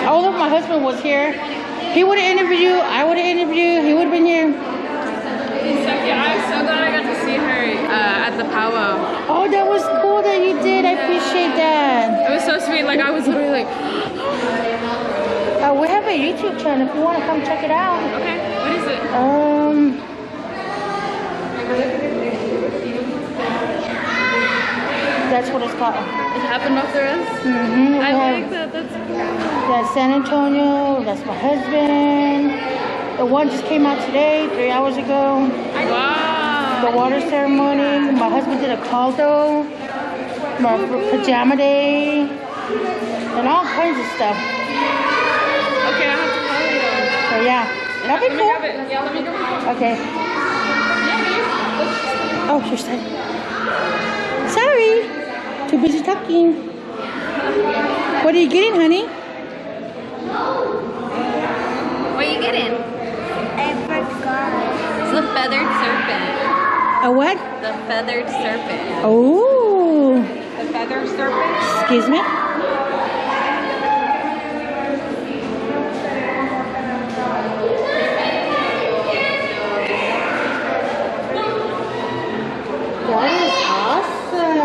Speaker 1: Oh, if my husband was here, he would have interviewed you. I would have interviewed you. He would have been here.
Speaker 6: I'm so glad I got to see her at the powwow.
Speaker 1: Oh, that was cool that you did. I appreciate that.
Speaker 6: It was so sweet. Like I was literally like,
Speaker 1: we have a YouTube channel if you want to come check it out.
Speaker 6: okay, what is it?
Speaker 1: That's what it's called.
Speaker 6: It happened after us?
Speaker 1: Mm-hmm.
Speaker 6: I like that. That's cool.
Speaker 1: That's San Antonio. That's my husband. The one just came out today, 3 hours ago.
Speaker 6: Wow.
Speaker 1: The water ceremony. My husband did a caldo. My pajama day. And all kinds of stuff.
Speaker 6: Okay, I have to follow you.
Speaker 1: So yeah. That'd be cool.
Speaker 6: Yeah, let me go.
Speaker 1: Okay. Oh, you're sad. Sorry. Too busy talking. What are you getting, honey?
Speaker 6: What are you getting?
Speaker 2: I forgot.
Speaker 6: It's the feathered serpent.
Speaker 1: A what?
Speaker 6: The feathered serpent.
Speaker 1: Oh.
Speaker 6: The feathered serpent?
Speaker 1: Excuse me? That is awesome.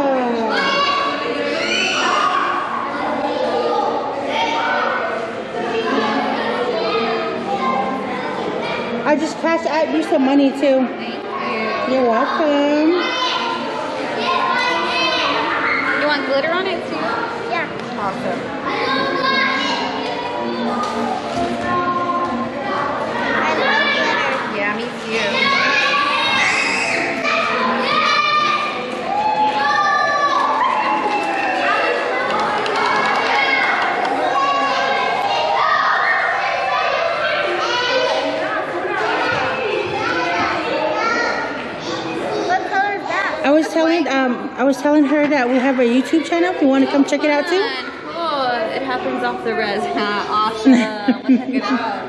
Speaker 1: I just cashed out you some money too.
Speaker 6: Thank you.
Speaker 1: You're welcome.
Speaker 6: You want glitter on it too?
Speaker 2: Yeah.
Speaker 6: Awesome.
Speaker 2: I love glitter.
Speaker 6: Yeah, me too.
Speaker 2: What color is that?
Speaker 1: I was telling her that we have a YouTube channel. If you want to come check it out too.
Speaker 6: Cool. It happens off the res. Awesome. Let's check it out.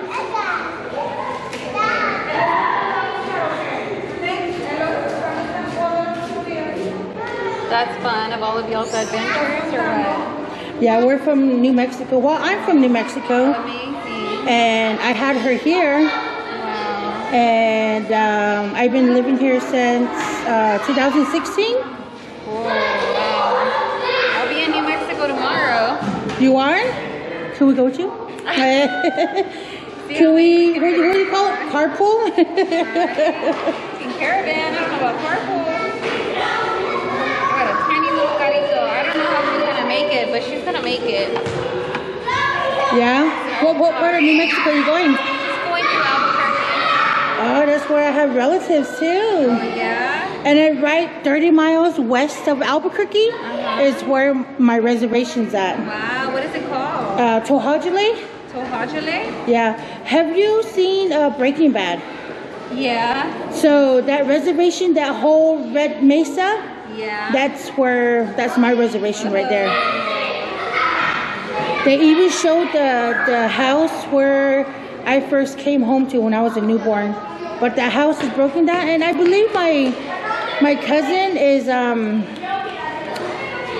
Speaker 6: That's fun. Of all of y'all's adventures, or what?
Speaker 1: Yeah, we're from New Mexico. Well, I'm from New Mexico.
Speaker 6: Amazing.
Speaker 1: And I had her here.
Speaker 6: Wow.
Speaker 1: And I've been living here since 2016.
Speaker 6: Cool. Wow. I'll be in New Mexico tomorrow.
Speaker 1: You are? Can we go with you? Can we, what do you call it? Carpool?
Speaker 6: In caravan. I don't know about carpool. I got a tiny little carrito. I don't know how she's gonna make it, but she's gonna make it.
Speaker 1: Yeah? What part of New Mexico are you going?
Speaker 6: Just going to Albuquerque.
Speaker 1: Oh, that's where I have relatives too.
Speaker 6: Oh, yeah?
Speaker 1: And then right 30 miles west of Albuquerque is where my reservation's at.
Speaker 6: Wow, what is it called?
Speaker 1: Tohajale?
Speaker 6: Tohajale?
Speaker 1: Yeah. Have you seen Breaking Bad?
Speaker 6: Yeah.
Speaker 1: So that reservation, that whole Red Mesa,
Speaker 6: Yeah.
Speaker 1: that's my reservation right there. They even showed the house where I first came home to when I was a newborn. But the house is broken down, and I believe my cousin is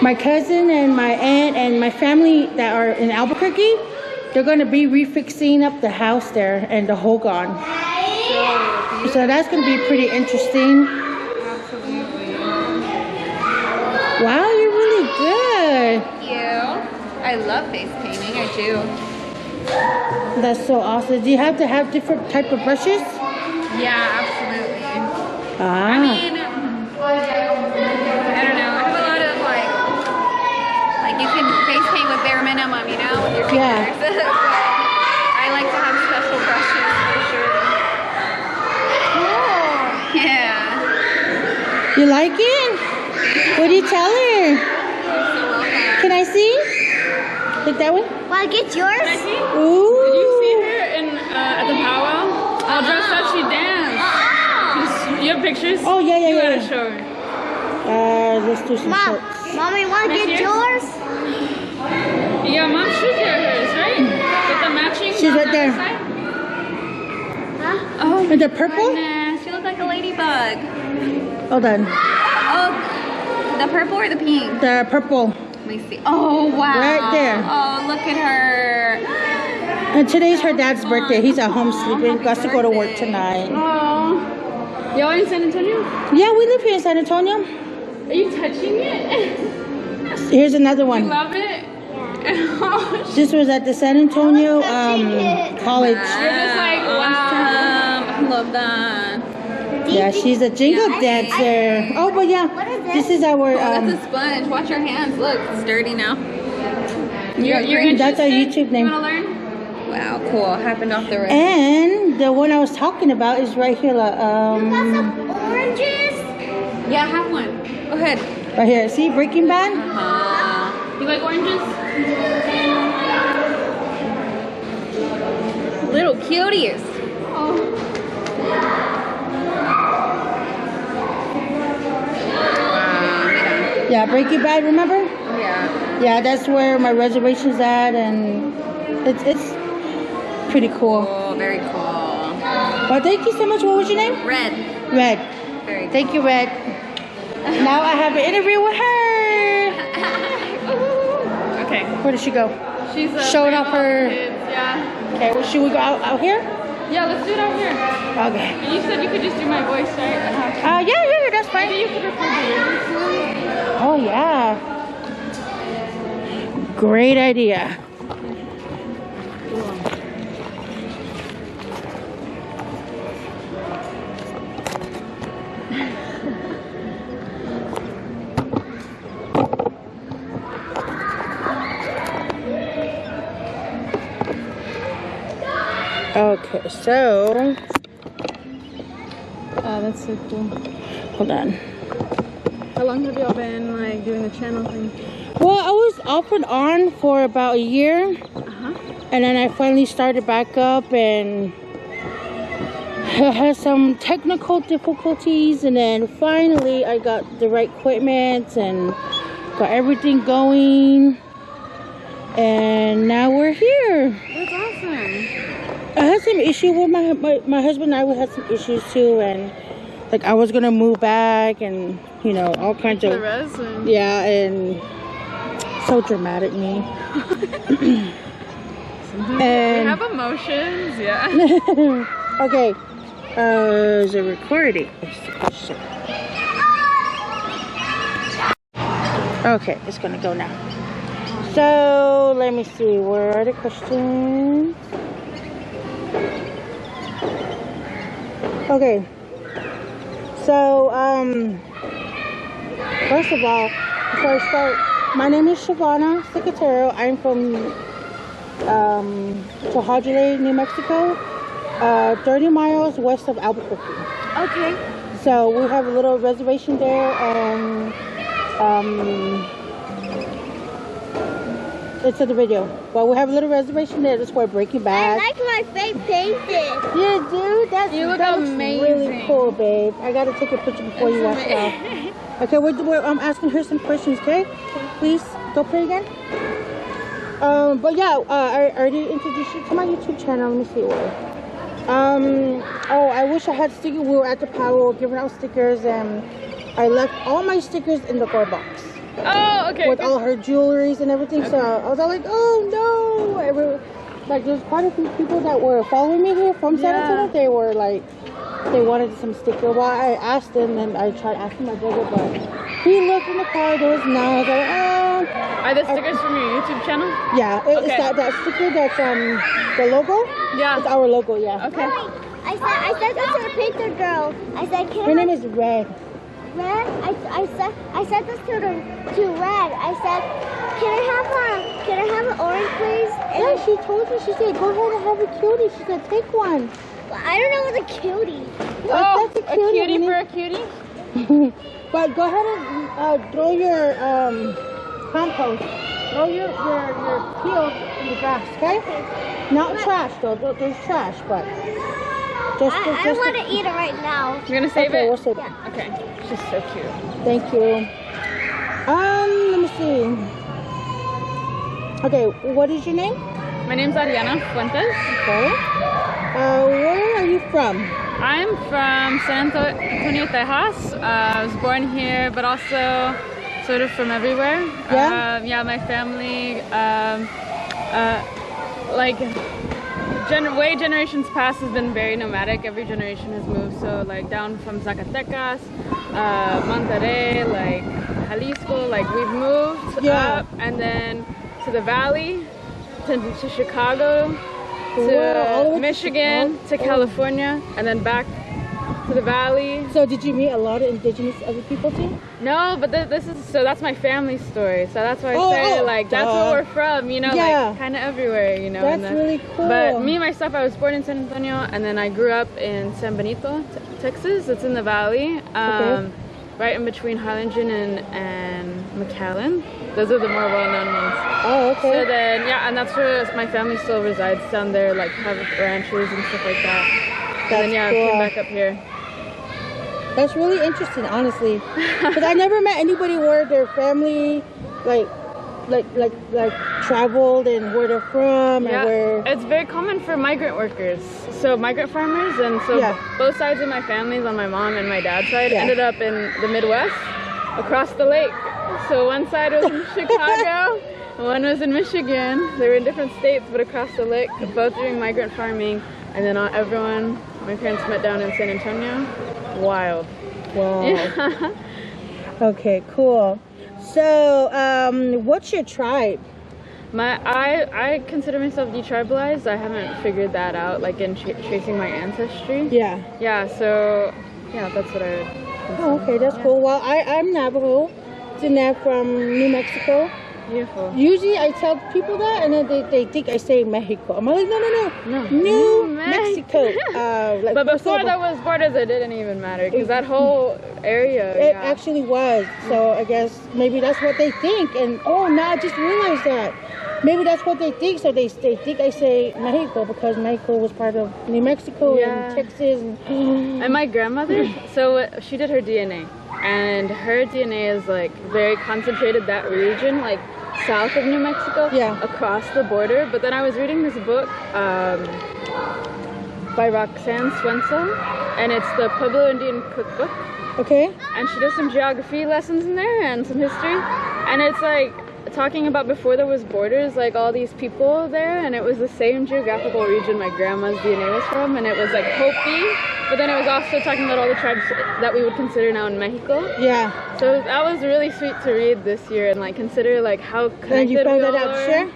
Speaker 1: my cousin and my aunt and my family that are in Albuquerque. They're going to be refixing up the house there and the whole gone. So that's going to be pretty interesting.
Speaker 6: Absolutely.
Speaker 1: Wow, you're really good.
Speaker 6: Thank you. I love face painting. I do.
Speaker 1: That's so awesome. Do you have to have different type of brushes?
Speaker 6: Yeah, absolutely.
Speaker 1: Ah.
Speaker 6: I mean, I don't know. I have a lot of like you can face paint with bare minimum, you know, with your fingers.
Speaker 1: Yeah.
Speaker 6: So I like to have special brushes for sure. Cool. Yeah.
Speaker 1: You like it? What do you tell her?
Speaker 6: So
Speaker 1: Can I see? Look that way.
Speaker 2: Want to get yours?
Speaker 6: Can I see?
Speaker 1: Ooh.
Speaker 6: Did you see her at the powwow? All dressed up, she danced. You have pictures?
Speaker 1: Oh, yeah.
Speaker 6: You gotta show her.
Speaker 1: Let's do some
Speaker 2: Mom,
Speaker 1: shorts.
Speaker 2: Mommy, want to get yours?
Speaker 6: Yeah, Mom should get hers, right? With the matching.
Speaker 1: She's right there.
Speaker 2: Huh?
Speaker 6: Oh,
Speaker 1: with the purple?
Speaker 6: Goodness. She looks like a ladybug.
Speaker 1: Hold on.
Speaker 6: Oh, the purple or the pink?
Speaker 1: The purple.
Speaker 6: Let me see. Oh, wow.
Speaker 1: Right there.
Speaker 6: Oh, look at her.
Speaker 1: And today's her dad's birthday. He's at home sleeping. Got to go to work tonight.
Speaker 6: Oh. Y'all in San Antonio?
Speaker 1: Yeah, we live here in San Antonio.
Speaker 6: Are you touching it?
Speaker 1: Here's another one.
Speaker 6: You love it?
Speaker 1: This was at the San Antonio College.
Speaker 6: You're just like, wow. I love that.
Speaker 1: Yeah, she's a jingle dancer. Oh, but yeah, this is our.
Speaker 6: That's a sponge. Watch your hands. Look, it's dirty now.
Speaker 1: That's our YouTube name.
Speaker 6: You want to learn? Wow, cool. Happened off the road.
Speaker 1: And the one I was talking about is right here.
Speaker 2: You got some oranges?
Speaker 6: Yeah, I have one. Go ahead.
Speaker 1: Right here. See, Breaking Bad?
Speaker 6: You like oranges? Little cuties. Oh.
Speaker 1: Yeah, Breaking Bad, remember?
Speaker 6: Yeah.
Speaker 1: Yeah, that's where my reservation's at, and it's pretty cool.
Speaker 6: Oh, very cool.
Speaker 1: Well, thank you so much. What was your name?
Speaker 6: Red.
Speaker 1: Red.
Speaker 6: Very cool.
Speaker 1: Thank you, Red. Now I have an interview with her.
Speaker 6: Okay.
Speaker 1: Where did she go?
Speaker 6: She's
Speaker 1: showing off her.
Speaker 6: Kids, yeah.
Speaker 1: Okay, well, should we go out here?
Speaker 6: Yeah, let's do it out here.
Speaker 1: Okay.
Speaker 6: And you said you could just do my voice, right?
Speaker 1: Yeah, that's fine.
Speaker 6: Maybe you could record the lyrics.
Speaker 1: Oh, yeah. Great idea. Okay, so
Speaker 14: that's so cool.
Speaker 1: hold on.
Speaker 14: How long have y'all been like doing the channel thing?
Speaker 1: Well, I was off and on for about a year, and then I finally started back up, and I had some technical difficulties, and then finally I got the right equipment and got everything going, and now we're here.
Speaker 14: That's awesome.
Speaker 1: I had some issue with my husband and I. We had some issues too, and like I was gonna move back, and you know, all kinds of yeah, and so dramatic me.
Speaker 6: We
Speaker 1: And
Speaker 6: have emotions, yeah.
Speaker 1: okay, is it recording? Okay, it's gonna go now. So let me see. Where are the questions? Okay, so first of all, before I start, my name is Shavana Secretero. I'm from Tojolabal, New Mexico, 30 miles west of Albuquerque.
Speaker 2: Okay.
Speaker 1: So we have a little reservation there, and it's in the video. But we have a little reservation there. That's where Breaking Bad.
Speaker 2: I like my face painted.
Speaker 1: Yeah, dude, that looks
Speaker 6: amazing.
Speaker 1: really cool, babe. I gotta take a picture before you wash it off. Okay, I'm asking her some questions. Okay, please go play again. But yeah, I already introduced you to my YouTube channel. Let me see where. Oh, I wish I had stickers. We were at the powwow giving out stickers, and I left all my stickers in the door box.
Speaker 6: Oh, okay.
Speaker 1: With all her jewelries and everything. So I was all like, oh no. Like there's quite a few people that were following me here from San Antonio. They were like, they wanted some sticker. Well, I asked him, and I tried asking my brother, but he looked in the car. There was none. I was like,
Speaker 6: Are the stickers from your YouTube channel?
Speaker 1: Yeah, it's that sticker that's the logo.
Speaker 6: Yeah,
Speaker 1: it's our logo. Yeah.
Speaker 2: Okay. I said this to the painter girl. I said, can
Speaker 1: her name is Red.
Speaker 2: Red? I said this to Red. I said, can I have an orange, please? And
Speaker 1: yeah, she told me. She said, go ahead and have a cutie. She said, take one.
Speaker 2: Well, I don't know what's a cutie.
Speaker 6: Oh,
Speaker 1: that's a cutie.
Speaker 6: A cutie for a cutie?
Speaker 1: But go ahead and throw your compost. Throw your peels in the grass, okay? Not trash though. There's trash, but
Speaker 2: I want to eat it right now.
Speaker 6: You're gonna save it?
Speaker 1: We'll save it.
Speaker 6: Okay. She's so cute.
Speaker 1: Thank you. Let me see. Okay, what is your name?
Speaker 6: My name's Ariana Fuentes.
Speaker 1: Okay. Where are you from?
Speaker 6: I'm from San Antonio, Texas. I was born here, but also sort of from everywhere.
Speaker 1: Yeah?
Speaker 6: Yeah, my family, generations past has been very nomadic. Every generation has moved. So like down from Zacatecas, Monterrey, like Jalisco, like we've moved up and then to the valley, to Chicago, to Michigan, to California, and then back to the valley.
Speaker 1: So did you meet a lot of indigenous other people too?
Speaker 6: No, but that's my family story. So that's why I say like that's where we're from, you know, like kind of everywhere, you know.
Speaker 1: That's really cool.
Speaker 6: But me myself, I was born in San Antonio, and then I grew up in San Benito, Texas. It's in the valley, right in between Harlingen and McAllen. Those are the more well-known ones.
Speaker 1: Oh, okay.
Speaker 6: So then, yeah, and that's where my family still resides down there, like have ranches and stuff like that. And then, yeah, I came back up here.
Speaker 1: That's really interesting, honestly, because I never met anybody where their family, like traveled and where they're from and where.
Speaker 6: It's very common for migrant workers, so migrant farmers, and so both sides of my families on my mom and my dad's side ended up in the Midwest, across the lake. So one side was in Chicago, and one was in Michigan. They were in different states, but across the lake, both doing migrant farming, and then everyone. My parents met down in San Antonio. Wild.
Speaker 1: Wow. Yeah. Okay, cool. So, what's your tribe?
Speaker 6: I consider myself detribalized. I haven't figured that out, like in tracing my ancestry.
Speaker 1: Yeah.
Speaker 6: Yeah. So, yeah, that's what I would consider.
Speaker 1: Oh, okay, that's cool. Well, I'm Navajo. It's from New Mexico.
Speaker 6: Beautiful.
Speaker 1: Usually I tell people that, and then they think I say Mexico. I'm like, no. New Mexico.
Speaker 6: But before there was borders, it didn't even matter, because that whole area.
Speaker 1: It actually was. So I guess maybe that's what they think. And now I just realized that. Maybe that's what they think. So they think I say Mexico because Mexico was part of New Mexico and Texas.
Speaker 6: And my grandmother, so she did her DNA. And her DNA is like very concentrated, that region, like south of New Mexico, across the border. But then I was reading this book by Roxanne Swenson, and it's the Pueblo Indian Cookbook.
Speaker 1: Okay.
Speaker 6: And she does some geography lessons in there and some history. And it's like talking about before there was borders, like all these people there, and it was the same geographical region my grandma's DNA was from, and it was like Hopi, but then it was also talking about all the tribes that we would consider now in Mexico.
Speaker 1: Yeah.
Speaker 6: So that was really sweet to read this year and like consider like how connected
Speaker 1: and you found
Speaker 6: we
Speaker 1: that out to share?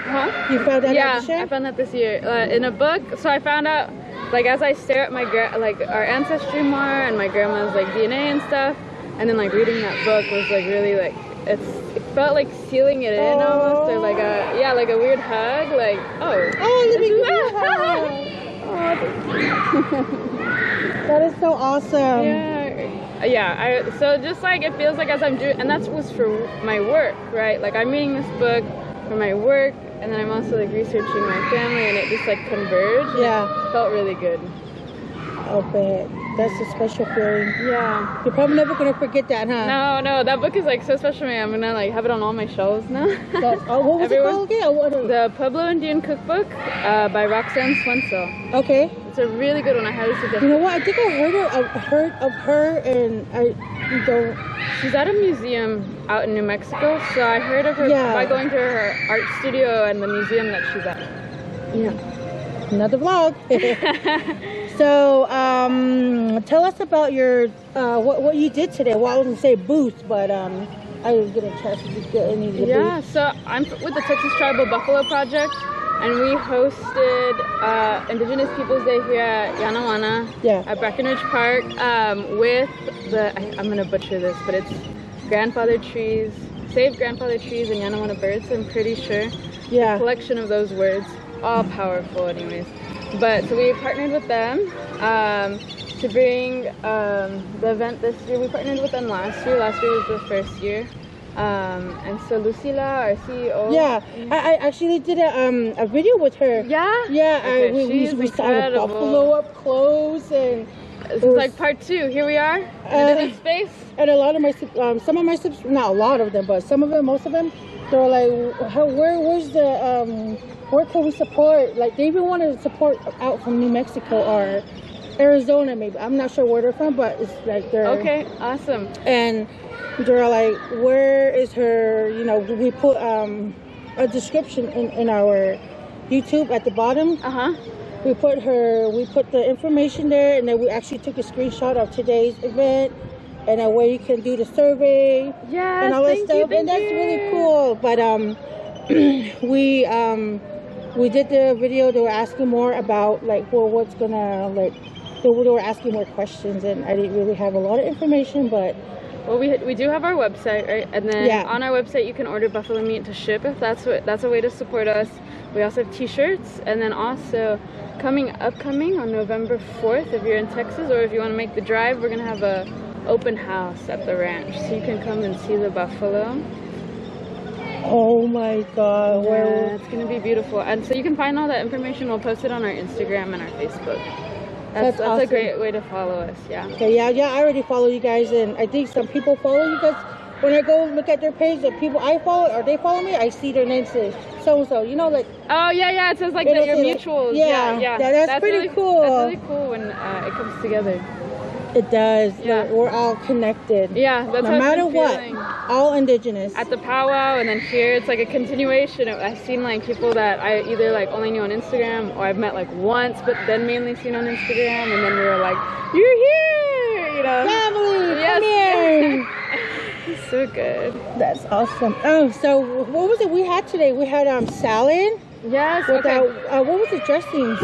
Speaker 6: Huh?
Speaker 1: You found that out to share?
Speaker 6: Yeah, I found that this year in a book. So I found out like as I stare at my our ancestry more and my grandma's like DNA and stuff, and then like reading that book was like really like it felt like sealing it in almost, or like a weird hug, like let me give you a hug.
Speaker 1: That is so awesome.
Speaker 6: Yeah. So just like it feels like as I'm doing, and that was for my work, right? Like I'm reading this book for my work, and then I'm also like researching my family, and it just like converged.
Speaker 1: Yeah.
Speaker 6: It felt really good.
Speaker 1: I'll bet. That's a special feeling.
Speaker 6: Yeah.
Speaker 1: You're probably never gonna forget that, huh?
Speaker 6: No, that book is like so special to me. I'm gonna like have it on all my shelves now.
Speaker 1: What was it called again?
Speaker 6: The Pueblo Indian Cookbook by Roxanne Swenson.
Speaker 1: Okay.
Speaker 6: It's a really good one. I highly suggest it.
Speaker 1: You know what? I think I heard of her, and
Speaker 6: she's at a museum out in New Mexico. So I heard of her by going to her art studio and the museum that she's at.
Speaker 1: Yeah. Another vlog. So, tell us about your what you did today. Well, I was gonna say booth, but I didn't get a chance to get any of the booth.
Speaker 6: So I'm with the Texas Tribal Buffalo Project, and we hosted Indigenous Peoples Day here at Yanawana at Breckenridge Park with I'm gonna butcher this, but it's grandfather trees, save grandfather trees and Yanawana birds. I'm pretty sure.
Speaker 1: Yeah.
Speaker 6: A collection of those words. All powerful anyways. But so we partnered with them to bring the event this year. We partnered with them last year. Last year was the first year. And so Lucila, our CEO.
Speaker 1: Yeah, I actually did a video with her.
Speaker 6: Yeah?
Speaker 1: Yeah,
Speaker 6: Okay,
Speaker 1: we saw the buffalo up close, and
Speaker 6: this is like part 2. Here we are in a different space.
Speaker 1: And a lot of my, some of my subs, not a lot of them, but some of them, most of them, they're like, where's the, where can we support? Like, they even want to support out from New Mexico or Arizona, maybe. I'm not sure where they're from, but it's like they're...
Speaker 6: Okay, awesome.
Speaker 1: And they're like, where is her, you know, we put a description in our YouTube at the bottom. We put the information there, and then we actually took a screenshot of today's event and where you can do the survey and all that stuff. And that's really cool. But we did the video. They were asking more about like, well, what's gonna like. They were asking more questions, and I didn't really have a lot of information, but.
Speaker 6: Well, we do have our website, right? And then on our website you can order buffalo meat to ship if that's a way to support us. We also have t-shirts, and then also upcoming on November 4th, if you're in Texas or if you want to make the drive, we're gonna have a open house at the ranch, so you can come and see the buffalo.
Speaker 1: Oh my God!
Speaker 6: Yeah, it's gonna be beautiful, and so you can find all that information. We'll post it on our Instagram and our Facebook. That's awesome. A great way to follow us, yeah.
Speaker 1: Okay, yeah, I already follow you guys, and I think some people follow you guys. When I go look at their page, the people I follow or they follow me, I see their name says so-and-so, you know, like...
Speaker 6: Oh, yeah, it says like that you're mutuals.
Speaker 1: Yeah, that's pretty
Speaker 6: really
Speaker 1: cool.
Speaker 6: That's really cool when it comes together.
Speaker 1: It does. Yeah. We're all connected.
Speaker 6: Yeah, that's
Speaker 1: no matter what. All indigenous.
Speaker 6: At the powwow, and then here it's like a continuation. I've seen like people that I either like only knew on Instagram, or I've met like once, but then mainly seen on Instagram, and then we were like, "You're here!" You know.
Speaker 1: Family, come here.
Speaker 6: It's so good.
Speaker 1: That's awesome. Oh, so what was it we had today? We had salad.
Speaker 6: Yes.
Speaker 1: With what was the dressing?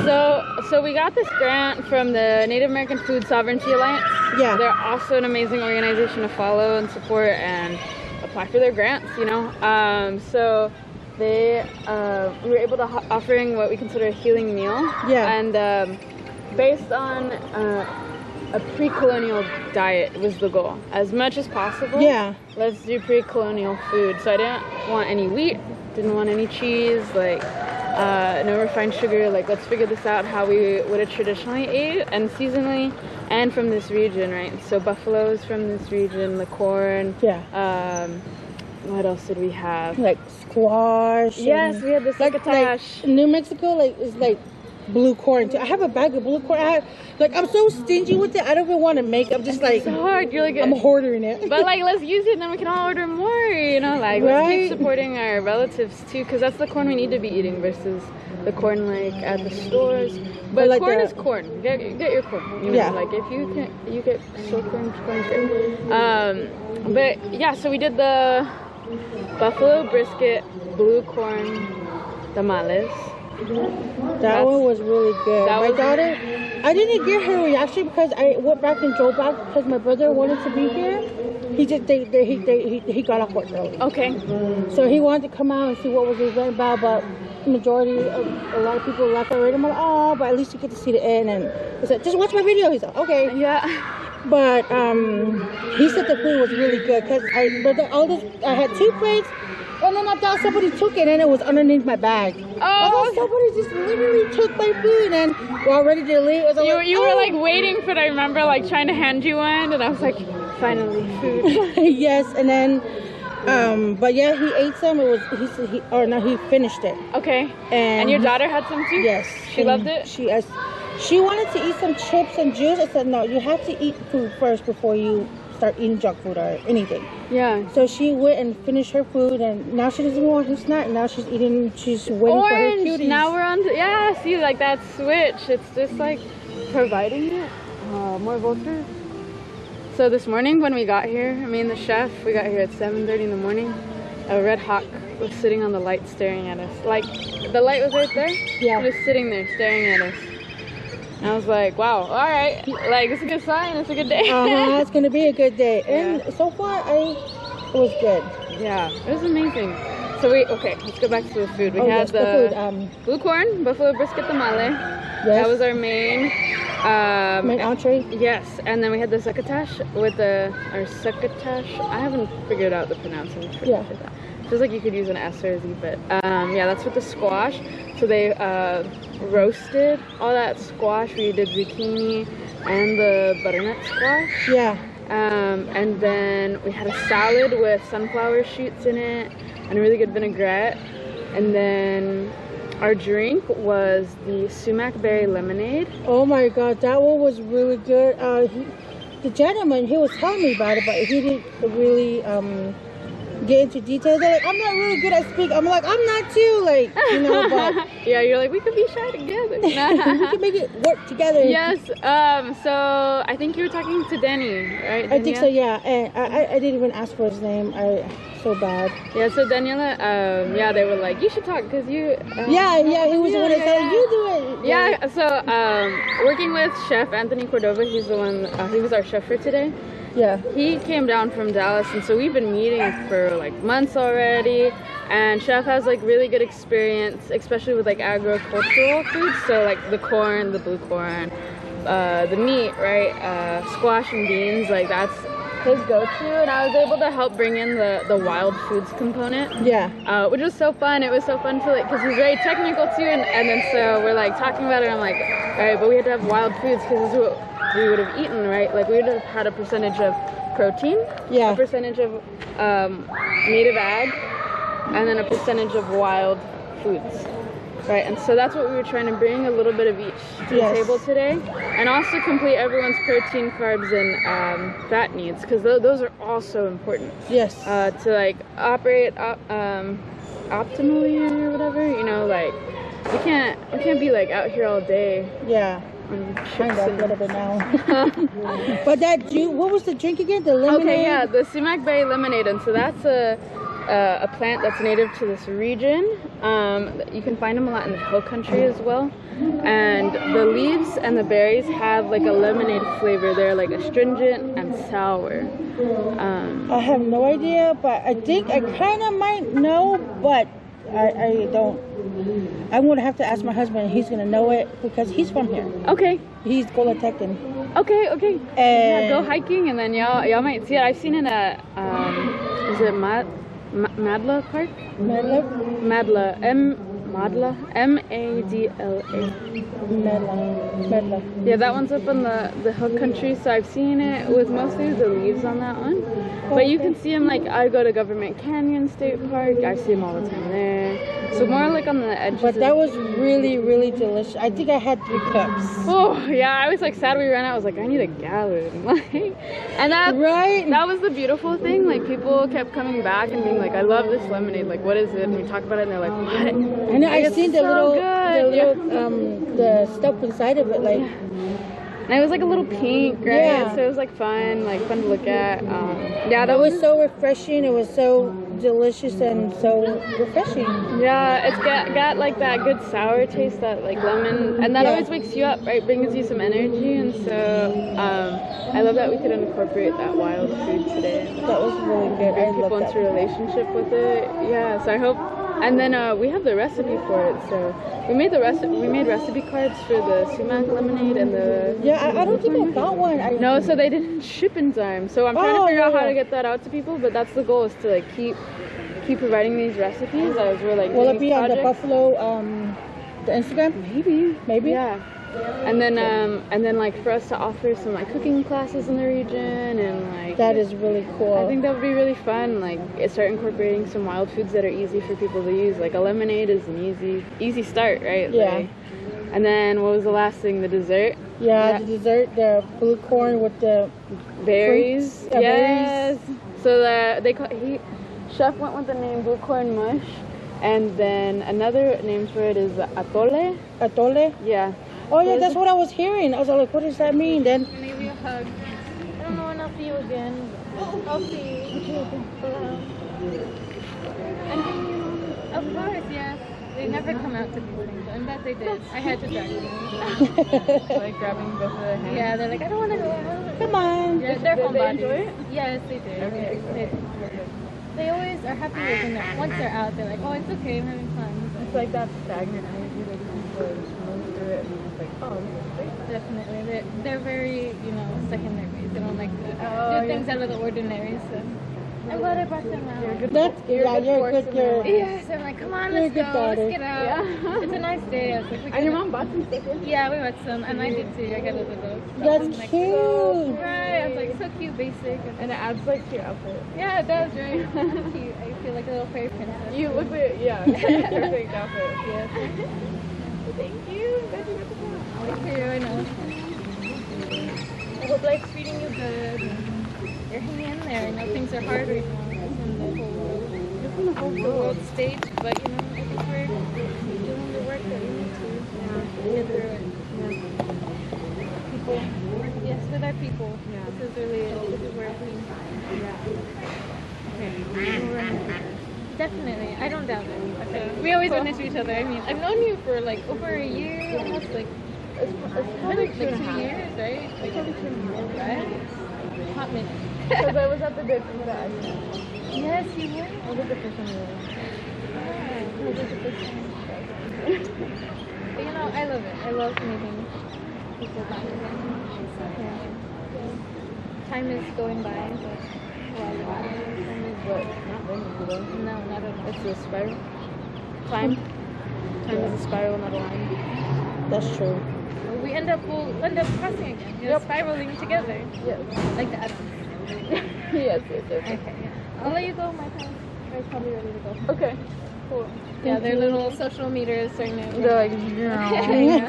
Speaker 6: So we got this grant from the Native American Food Sovereignty Alliance. Yeah. They're also an amazing organization to follow and support and apply for their grants, you know. So they we were able to offering what we consider a healing meal. Yeah. And based on a pre-colonial diet was the goal, as much as possible. Yeah. Let's do pre-colonial food. So I didn't want any wheat, didn't want any cheese, like no refined sugar. Like, let's figure this out how we would have traditionally ate and seasonally, and from this region, right? So buffalo is from this region, the corn. Yeah. What else did we have? Like squash. Yes, we had the succotash.
Speaker 1: Like New Mexico, like is like blue corn too. I have a bag of blue corn. I'm so stingy with it. I don't even want to make. I'm just like,
Speaker 6: it's so hard. You're like,
Speaker 1: I'm hoarding it.
Speaker 6: But like, let's use it, and then we can all order more. You know, like let's keep supporting our relatives too, because that's the corn we need to be eating versus the corn like at the stores. But like corn is corn. Get your corn. You know, like if you get so corn's great. But yeah, so we did the buffalo brisket, blue corn tamales.
Speaker 1: That one was really good. My daughter, I didn't get her reaction because I went back and drove back because my brother wanted to be here. He got off work early. Okay. So he wanted to come out and see what was the event about, but majority of a lot of people left already. I'm like, oh, but at least you get to see the end. And he said, just watch my video. He's like, okay. Yeah. But he said the food was really good because I had 2 plates. And then I thought somebody took it and it was underneath my bag. Oh! I thought somebody just literally took my food and we're all ready to leave.
Speaker 6: You were like waiting for it. I remember like trying to hand you one and I was like, finally, food.
Speaker 1: Yes, and then, but yeah, he ate some. He finished it.
Speaker 6: Okay. And your daughter had some too?
Speaker 1: Yes.
Speaker 6: She loved it?
Speaker 1: She wanted to eat some chips and juice. I said, no, you have to eat food first before you start eating junk food or anything. Yeah. So she went and finished her food, and now she doesn't want her snack. Now she's waiting for her cuties.
Speaker 6: Now we're on see, like that switch. It's just like providing it. More vultures. So this morning when we got here, me and the chef, we got here at 7:30 in the morning. A red hawk was sitting on the light staring at us. Like, the light was right there. Yeah. He was sitting there staring at us. And I was like, wow, all right, like, it's a good sign, it's a good day.
Speaker 1: It's gonna be a good day. And so far, it was good.
Speaker 6: Yeah, it was amazing. So let's go back to the food. We had the blue corn, buffalo brisket tamale. Yes. That was our main.
Speaker 1: Main entree?
Speaker 6: Yes, and then we had the succotash with our succotash. I haven't figured out the pronunciation for that. Feels like you could use an S or a Z, but yeah, that's with the squash. So they roasted all that squash. We did zucchini and the butternut squash.
Speaker 1: Yeah.
Speaker 6: And then we had a salad with sunflower shoots in it and a really good vinaigrette. And then our drink was the sumac berry lemonade.
Speaker 1: Oh my god, that one was really good. The gentleman, he was telling me about it, but he didn't really get into details. They're like, I'm not really good at speaking. I'm like, I'm not too, like, you know, but
Speaker 6: yeah, you're like, we could be shy together.
Speaker 1: we can make it work together.
Speaker 6: Yes. So I think you were talking to Danny, right?
Speaker 1: I think so, yeah. And I didn't even ask for his name. So bad.
Speaker 6: Yeah, so Daniela, yeah, they were like, you should talk because you.
Speaker 1: Yeah, he was the one that said, you do it.
Speaker 6: Yeah, so working with Chef Anthony Cordova, he's the one, he was our chef for today.
Speaker 1: Yeah.
Speaker 6: He came down from Dallas, and so we've been meeting for like months already. And Chef has like really good experience, especially with like agricultural foods. So like the corn, the blue corn, the meat, right? Squash and beans, like that's his go-to, and I was able to help bring in the wild foods component.
Speaker 1: Yeah.
Speaker 6: Which was so fun. It was so fun to like, because he's very technical too, and then so we're like talking about it. I'm like, all right, but we had to have wild foods because this is what we would have eaten, right? Like we would have had a percentage of protein,
Speaker 1: yeah,
Speaker 6: a percentage of native ag, and then a percentage of wild foods. Right, and so that's what we were trying to bring, a little bit of each to the table today, and also complete everyone's protein, carbs, and fat needs, because those are also important.
Speaker 1: Yes.
Speaker 6: To like operate optimally or whatever, you know, like we can't be like out here all day.
Speaker 1: Yeah. Kind of a little bit now. But that what was the drink again? The lemonade.
Speaker 6: Okay, yeah, the sumac berry lemonade, and so that's a plant that's native to this region. You can find them a lot in the hill country as well. And the leaves and the berries have like a lemonade flavor. They're like astringent and sour.
Speaker 1: I have no idea, but I think I kind of might know, but I don't. I'm going to have to ask my husband. He's going to know it because he's from here.
Speaker 6: Okay.
Speaker 1: He's Golatecan.
Speaker 6: Okay.
Speaker 1: And
Speaker 6: yeah, go hiking and then y'all might see it. I've seen it at, is it Madla Park? Madla. Madla. M-A-D-L-A.
Speaker 1: Madla.
Speaker 6: Yeah, that one's up in the hill country, so I've seen it with mostly the leaves on that one. But you can see them, like, I go to Government Canyon State Park, I see them all the time there. So more like on the edges.
Speaker 1: But that was really, really delicious. I think I had 3 cups.
Speaker 6: Oh, yeah, I was like sad we ran out. I was like, I need a gallon. Like, and that was the beautiful thing. Like, people kept coming back and being like, I love this lemonade. Like, what is it? And we talk about it and they're like, what?
Speaker 1: I know, I seen the the stuff inside of it, like.
Speaker 6: And it was like a little pink, right? Yeah. So it was like fun to look at. Yeah, that
Speaker 1: was so refreshing. It was so delicious and so refreshing.
Speaker 6: Yeah, it's got like that good sour taste, that like lemon, and that always wakes you up, right? Brings you some energy, and so I love that we could incorporate that wild food today.
Speaker 1: That was really good.
Speaker 6: Bring people into relationship with it. Yeah, so I hope. And then we have the recipe for it, so we made recipe cards for the sumac lemonade and the.
Speaker 1: Yeah, I don't think I got one.
Speaker 6: No, so they didn't ship in time. So I'm trying to figure out how to get that out to people, but that's the goal, is to like keep providing these recipes as we're like.
Speaker 1: Will it be on the Buffalo, the Instagram? Maybe.
Speaker 6: Yeah. And then like for us to offer some like cooking classes in the region, and like
Speaker 1: that is really cool.
Speaker 6: I think that would be really fun. Like start incorporating some wild foods that are easy for people to use. Like a lemonade is an easy start, right?
Speaker 1: Yeah.
Speaker 6: Like, and then what was the last thing? The dessert.
Speaker 1: Yeah, the dessert, the blue corn with the
Speaker 6: berries.
Speaker 1: Fruits,
Speaker 6: yes.
Speaker 1: Berries.
Speaker 6: So Chef went with the name blue corn mush, and then another name for it is atole.
Speaker 1: Atole.
Speaker 6: Yeah.
Speaker 1: Oh yeah, that's what I was hearing. I was like, what does that mean? Then.
Speaker 14: Maybe a hug. I don't know when I'll see you again. I'll see you. Of course, yes. They never come out to these things. I bet they did. I had to drag them.
Speaker 6: Like grabbing both of their hands.
Speaker 14: Yeah, they're like, I don't want to go out.
Speaker 1: Come on.
Speaker 14: Yeah, they're
Speaker 6: Did they enjoy it?
Speaker 14: Yes, they did. Okay. They always are happy when once they're out. They're like, oh, it's okay, I'm having fun.
Speaker 6: it's like that stagnant energy that people move through it and it's like, oh, this is great.
Speaker 14: Definitely. They're very, you know, secondary. They don't like to do things out of the ordinary, so I'm glad I brought them out.
Speaker 1: You're a good girl.
Speaker 14: Yes, I'm like, come on, let's go, let's get out.
Speaker 6: Yeah.
Speaker 14: It's a nice day. I was like,
Speaker 6: And your mom bought some stickers?
Speaker 14: Yeah, we bought some, and I did too. I got a little.
Speaker 1: That's
Speaker 14: like,
Speaker 1: cute.
Speaker 14: So, right, I was like, so cute, basic.
Speaker 6: And it adds like to your outfit.
Speaker 14: Yeah, it does, right? Cute. I feel like a little fairy princess.
Speaker 6: You look like, yeah, it's like a perfect outfit.
Speaker 14: Yes.
Speaker 6: Thank you. Glad you got to come.
Speaker 14: Thank you, I know. I hope life's treating you good. You're hanging in there. I know things are hard right now. It's in the whole world stage, but you know, I think we're doing the work that we need to get through it. People, yes, with our people. This is really it. This is where we. Definitely, I don't doubt it. Okay. We always run into each other. I mean, I've known you for like over a year, almost like. It's
Speaker 6: probably
Speaker 14: been like 2 years, right? Like,
Speaker 6: probably 2 years,
Speaker 14: right? Hot minute.
Speaker 6: Because I was at the big thing that I
Speaker 14: Yes, you were.
Speaker 6: I was at the first one.
Speaker 14: Yeah, it was the first time. But you know, I love it. I love meeting people back again. Yeah. Time is going by, but
Speaker 6: but not really.
Speaker 14: no, not at all.
Speaker 6: It's a spiral. Time is a spiral, not a line.
Speaker 1: That's true.
Speaker 14: We'll end up crossing again. You know, spiraling together.
Speaker 6: Yes.
Speaker 14: Like that.
Speaker 6: yes.
Speaker 14: Okay. Yeah. I'll let you go. My parents are probably ready to go.
Speaker 6: Okay. Cool.
Speaker 14: Yeah, their little social meters starting to.
Speaker 6: They're like,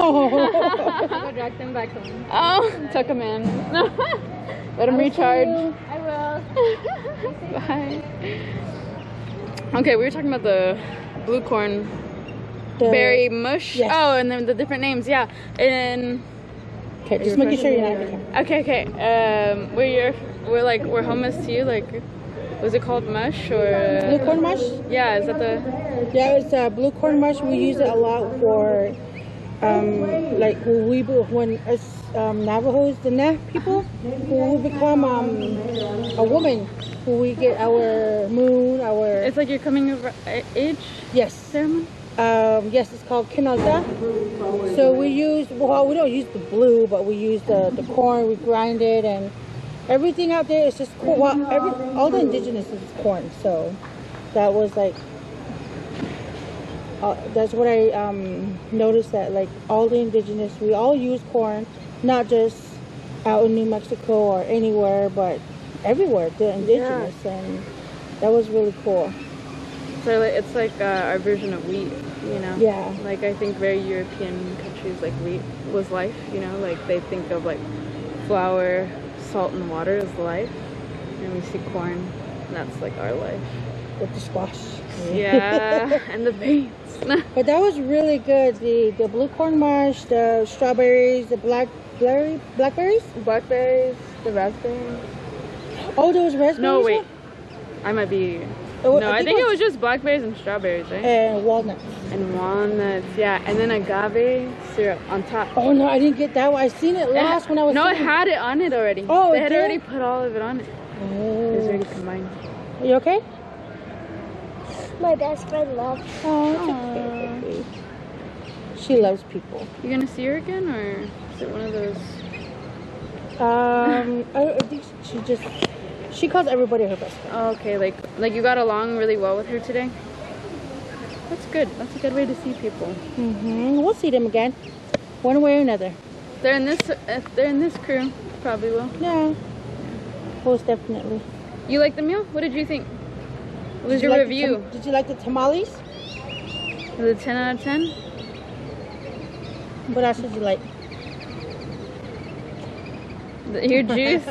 Speaker 14: I'll drag them back home.
Speaker 6: oh, tuck them in. Let them recharge.
Speaker 14: I will.
Speaker 6: Bye. Okay, we were talking about the blue corn berry mush.
Speaker 1: Yes.
Speaker 6: Oh, and then the different names. Yeah, and
Speaker 1: okay, just making sure you're not.
Speaker 6: Okay. We're homeless to you. Like, was it called mush or
Speaker 1: Blue corn mush?
Speaker 6: Yeah, is that the?
Speaker 1: Yeah, it's blue corn mush. We use it a lot for, like when us Navajos, the Nav people, who we become a woman, who we get our moon, our.
Speaker 6: It's like your coming of age.
Speaker 1: Yes.
Speaker 6: Ceremony.
Speaker 1: Yes, it's called kinalta. So we don't use the blue, but we use the corn. We grind it, and everything out there is just corn. Well, all the indigenous is corn. So that was like, that's what I noticed, that like all the indigenous, we all use corn, not just out in New Mexico or anywhere, but everywhere, the indigenous, and that was really cool.
Speaker 6: So it's like our version of wheat, you know?
Speaker 1: Yeah.
Speaker 6: Like I think very European countries, like wheat was life, you know? Like they think of like flour, salt, and water as life. And we see corn, and that's like our life.
Speaker 1: With the squash.
Speaker 6: Yeah, and the beans.
Speaker 1: But that was really good. The blue corn mush, the strawberries, the blackberries?
Speaker 6: Blackberries, the raspberries.
Speaker 1: Oh, there was raspberries?
Speaker 6: No, wait. I might be... No, I think it was just blackberries and strawberries, right?
Speaker 1: And walnuts.
Speaker 6: And walnuts, yeah. And then agave syrup on top.
Speaker 1: Oh, no, I didn't get that one. I seen it last when I was...
Speaker 6: No, it had it on it already.
Speaker 1: Oh,
Speaker 6: they had already put all of it on it.
Speaker 1: Oh.
Speaker 6: It was already combined.
Speaker 1: Are you okay?
Speaker 2: My best friend loves.
Speaker 1: Oh, okay. She loves people.
Speaker 6: You gonna see her again, or is it one of those?
Speaker 1: I think she calls everybody her best friend.
Speaker 6: Oh, okay, like you got along really well with her today. That's good. That's a good way to see people.
Speaker 1: We'll see them again, one way or another.
Speaker 6: They're in this crew, probably will.
Speaker 1: Yeah, most definitely.
Speaker 6: You like the meal? What did you think? What was your
Speaker 1: like
Speaker 6: review?
Speaker 1: Did you like the tamales?
Speaker 6: Was it 10 out of 10?
Speaker 1: What else did you like?
Speaker 6: Your juice.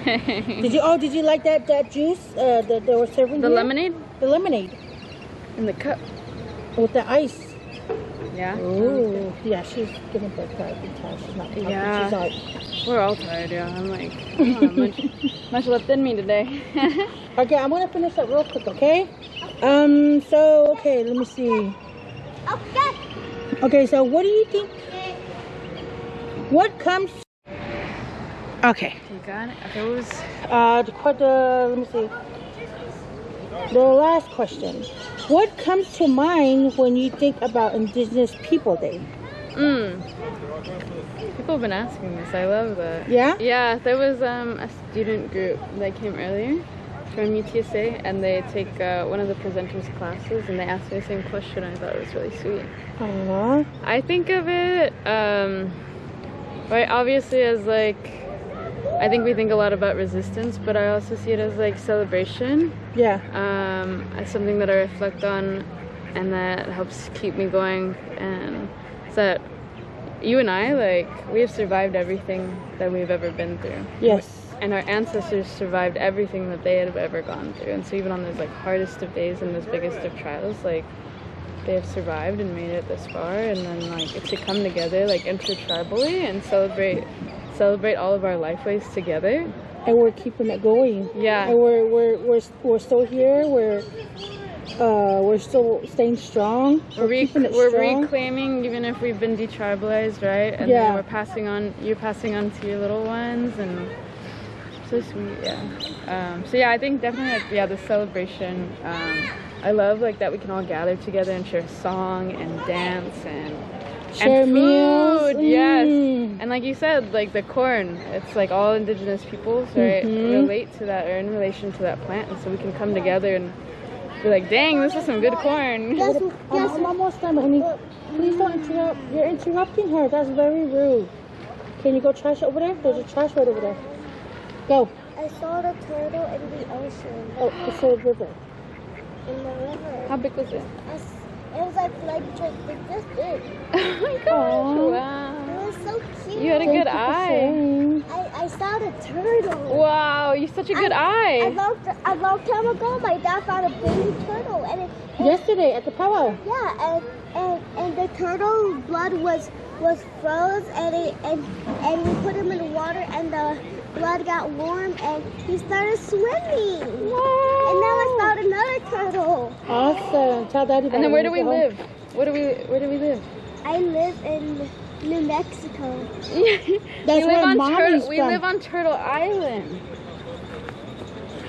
Speaker 1: Did you like that juice that they were serving?
Speaker 6: The
Speaker 1: here?
Speaker 6: lemonade?
Speaker 1: The lemonade.
Speaker 6: In the cup.
Speaker 1: With the ice.
Speaker 6: Yeah.
Speaker 1: Ooh. Yeah, she's giving her a good time. She's not talking.
Speaker 6: Yeah.
Speaker 1: She's out.
Speaker 6: We're all tired, yeah. I'm like, much left in me today.
Speaker 1: Okay, I'm gonna finish up real quick, okay? Okay, let me see. Okay, so what do you think? What comes? Okay.
Speaker 6: You got it? Okay, what was...
Speaker 1: let me see. The last question. What comes to mind when you think about Indigenous People Day?
Speaker 6: People have been asking this. I love that.
Speaker 1: Yeah?
Speaker 6: Yeah, there was a student group that came earlier from UTSA, and they take one of the presenters' classes, and they asked me the same question. I thought it was really sweet.
Speaker 1: Aww.
Speaker 6: I think of it, right, obviously as like, I think we think a lot about resistance, but I also see it as like celebration.
Speaker 1: Yeah.
Speaker 6: As something that I reflect on, and that helps keep me going, and it's that you and I, like, we have survived everything that we've ever been through.
Speaker 1: Yes.
Speaker 6: And our ancestors survived everything that they have ever gone through. And so even on those like hardest of days and those biggest of trials, like they have survived and made it this far. And then like to come together like intertribally and celebrate all of our lifeways together.
Speaker 1: And we're keeping it going.
Speaker 6: Yeah.
Speaker 1: And we're still here. We're still staying strong. We're strong.
Speaker 6: Reclaiming, even if we've been detribalized, right? And then we're passing on. You're passing on to your little ones, and so sweet. Yeah. So yeah, I think definitely like the celebration. I love like that we can all gather together and share song and dance and
Speaker 1: share
Speaker 6: food.
Speaker 1: Meals.
Speaker 6: Yes. And like you said, like the corn, it's like all Indigenous peoples, right? Relate to that or in relation to that plant, and so we can come together and be like, dang, this is some good corn.
Speaker 1: I'm almost done, honey. Please don't interrupt. You're interrupting her. That's very rude. Can you go trash over there? There's a trash right over there. Go.
Speaker 2: I saw the turtle in the ocean.
Speaker 1: Oh, it's a river.
Speaker 2: In the river.
Speaker 6: How big was it?
Speaker 2: It was like this big.
Speaker 6: Oh my gosh, wow.
Speaker 2: It was so cute.
Speaker 6: You had a good eye.
Speaker 2: I saw the turtle.
Speaker 6: Wow, you such a good eye.
Speaker 2: A long time ago, my dad found a baby turtle.
Speaker 1: Yesterday at the powwow.
Speaker 2: Yeah, and the turtle blood was froze, and we put him in the water, and the blood got warm, and he started swimming.
Speaker 1: Wow.
Speaker 2: And now I found another turtle.
Speaker 1: Awesome. Tell Daddy about it.
Speaker 6: And then where do we live? Where do we live?
Speaker 2: I live in New Mexico.
Speaker 1: That's where Mommy's
Speaker 6: We
Speaker 1: from.
Speaker 6: live on Turtle Island.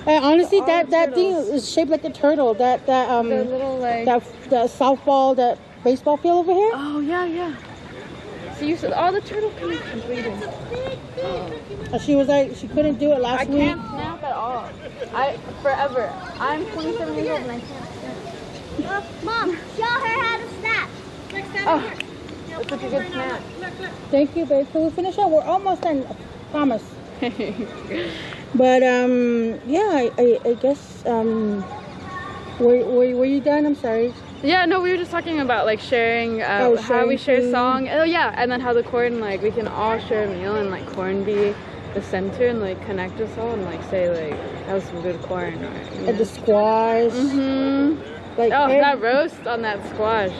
Speaker 1: And honestly, that thing is shaped like a turtle. The little like that softball, that baseball field over here.
Speaker 6: Oh yeah. So you said all the turtle connections completed.
Speaker 1: She was like, she couldn't do it last week.
Speaker 6: I can't snap at all. Forever. I'm 27 years old and I can't snap.
Speaker 2: Mom, show her how to snap.
Speaker 6: Oh, that's such a good snap.
Speaker 1: Thank you, babe. Can we finish up? We're almost done. I promise. But yeah, I guess were you done? I'm sorry.
Speaker 6: Yeah, no, we were just talking about like sharing how we share song. Oh yeah, and then how the corn, like we can all share a meal and like corn be the center and like connect us all and like say like that was some good corn. Or,
Speaker 1: and the squash. Like
Speaker 6: that roast on that squash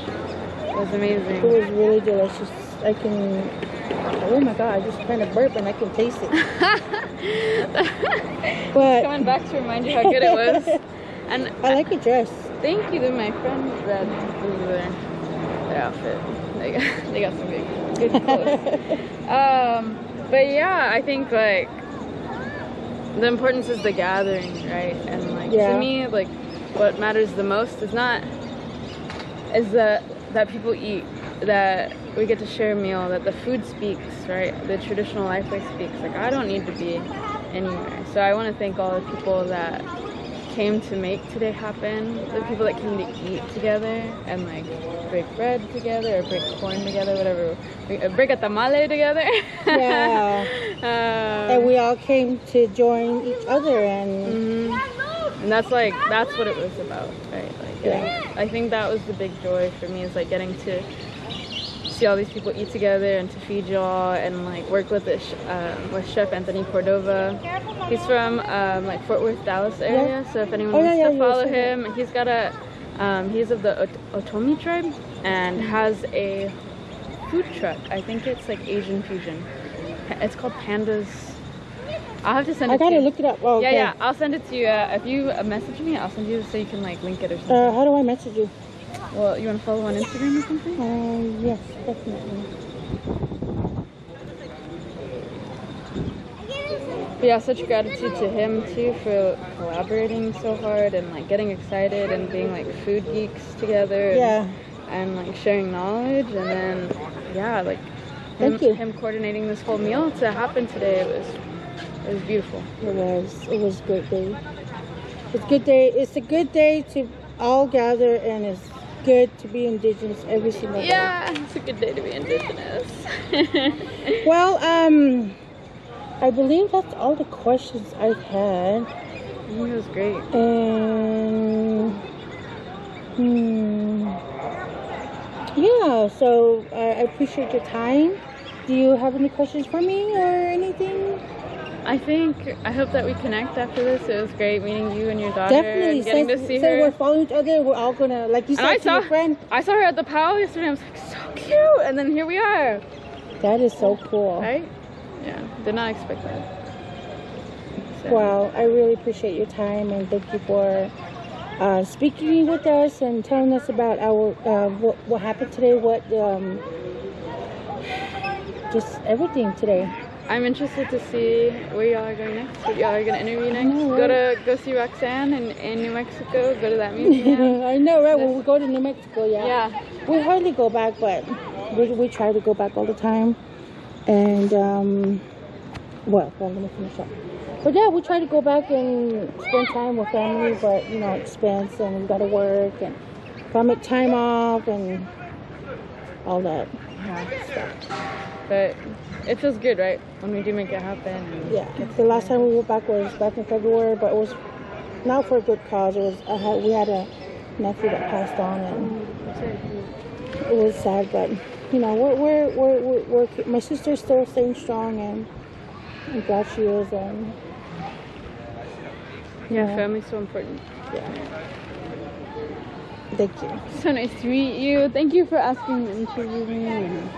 Speaker 6: was amazing.
Speaker 1: It was really delicious. Oh my god, I just kind of burp and I can taste it. But
Speaker 6: coming back to remind you how good it was. And
Speaker 1: I like your dress.
Speaker 6: Thank you to my friends that was their outfit. They got some good clothes. But yeah, I think like the importance is the gathering, right? And like to me, like what matters the most is that people eat, that we get to share a meal, that the food speaks, right? The traditional life way speaks. Like I don't need to be anywhere. So I want to thank all the people that came to make today happen, the people that came to eat together and like break bread together or break corn together, whatever, break a tamale together.
Speaker 1: Yeah. And we all came to join each other and
Speaker 6: that's what it was about, right? Like I think that was the big joy for me, is like getting to see all these people eat together and to feed y'all and like work with with Chef Anthony Cordova. He's from like Fort Worth, Dallas area. So if anyone wants to follow him, he's got he's of the Otomi tribe and has a food truck. I think it's like Asian fusion. It's called Pandas. I'll have to send it to you. I gotta
Speaker 1: look it up. Oh, okay.
Speaker 6: Yeah, I'll send it to you. If you message me, I'll send you so you can like link it or something.
Speaker 1: How do I message you?
Speaker 6: Well, you want to follow on Instagram or something?
Speaker 1: Yes, definitely.
Speaker 6: But yeah, such gratitude to him too for collaborating so hard and like getting excited and being like food geeks together. And like sharing knowledge, and then yeah, like him coordinating this whole meal to happen today. It was beautiful.
Speaker 1: It was a great day. It's a good day. It's a good day to all gather, and it's good to be Indigenous every single day.
Speaker 6: Yeah, it's a good day to be Indigenous.
Speaker 1: Well, I believe that's all the questions I've had.
Speaker 6: I think it was great.
Speaker 1: And yeah, so I appreciate your time. Do you have any questions for me or anything?
Speaker 6: I hope that we connect after this. It was great meeting you and your daughter.
Speaker 1: Definitely.
Speaker 6: And getting to see her.
Speaker 1: We're following each other. We're all gonna, like you said, to your friend.
Speaker 6: I saw her at the POW yesterday. I was like, so cute. And then here we are.
Speaker 1: That is so cool.
Speaker 6: Right? Yeah. Did not expect that. So.
Speaker 1: Wow. I really appreciate your time, and thank you for speaking with us and telling us about our what happened today. Just everything today.
Speaker 6: I'm interested to see where y'all are going next. What y'all are going to interview next. Go see Roxanne in New Mexico. Go to that museum.
Speaker 1: I know, right? When we go to New Mexico, yeah. We hardly go back, but we try to go back all the time. And well, let me finish up. But yeah, we try to go back and spend time with family, but you know, expense, and we gotta work, and gotta make time off, and all that.
Speaker 6: But it feels good, right? When we do make it happen. And
Speaker 1: yeah. The last time we went back was back in February, but it was not for a good cause. It was we had a nephew that passed on, and it was sad. But you know, we're my sister's still staying strong, and I'm glad she is. And
Speaker 6: yeah, family's so important.
Speaker 1: Yeah. Thank you.
Speaker 6: So nice to meet you. Thank you for asking to interview me. And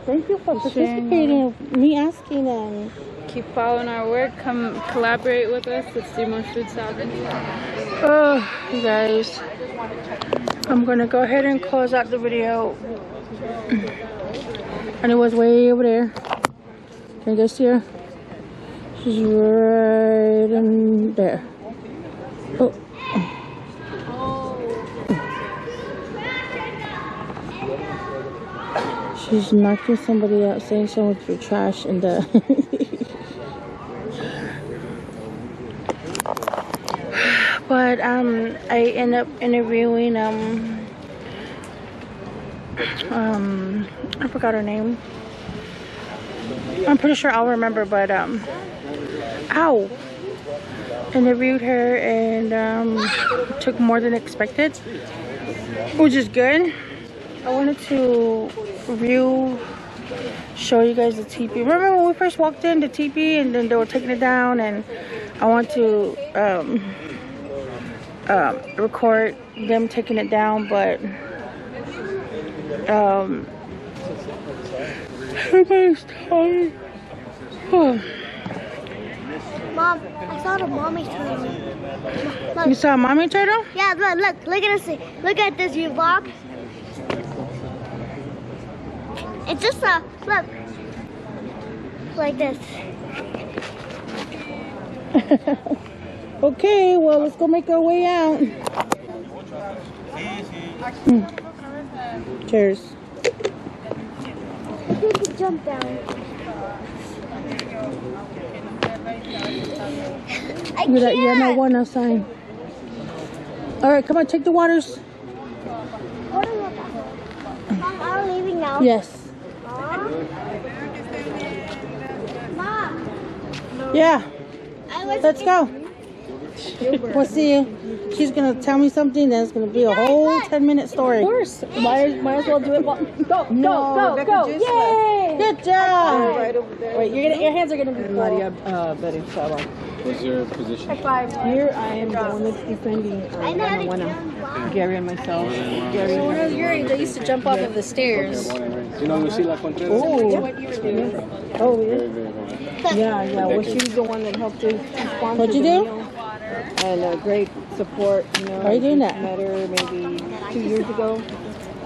Speaker 1: thank you for participating, me asking, and
Speaker 6: keep following our work. Come collaborate with us. Let's do more food salvage.
Speaker 1: Oh, you guys, I'm gonna go ahead and close out the video. And it was way over there. Can you guys see her? She's right in there. Oh. She's knocking somebody out, saying someone threw trash in the... But I end up interviewing I forgot her name. I'm pretty sure I'll remember, but interviewed her, and took more than expected, which is good. I wanted to show you guys the teepee. Remember when we first walked in the teepee, and then they were taking it down, and I want to record them taking it down, but everybody's tired.
Speaker 2: Mom, I saw the mommy turtle. Look.
Speaker 1: You saw a mommy turtle?
Speaker 2: Yeah, look at this. Look at this, you vlog. It's just look, like this.
Speaker 1: Okay, well, let's go make our way out. Cheers.
Speaker 2: I think you jump down.
Speaker 1: Yeah, no one outside. All right, come on, take the waters.
Speaker 2: What are you Mom, are we leaving now?
Speaker 1: Yes.
Speaker 2: Mom.
Speaker 1: Yeah. Let's go. We'll see you. She's gonna tell me something that's gonna be a whole 10-minute story.
Speaker 15: Of course. Might as well do it. Go. Yay!
Speaker 1: Good job.
Speaker 15: Right over there. Wait, your hands are gonna be full.
Speaker 3: Maria What's your position?
Speaker 15: Here I am the one that's defending Gary and myself. Gary.
Speaker 14: So when I was your age, I used to jump off of the stairs.
Speaker 3: You know Lucila Contreras?
Speaker 1: Oh, yeah.
Speaker 11: Yeah. Well, she was the one that helped to sponsor.
Speaker 1: What'd you do?
Speaker 11: And great support. You know,
Speaker 1: why are you doing that?
Speaker 11: Met her maybe 2 years ago,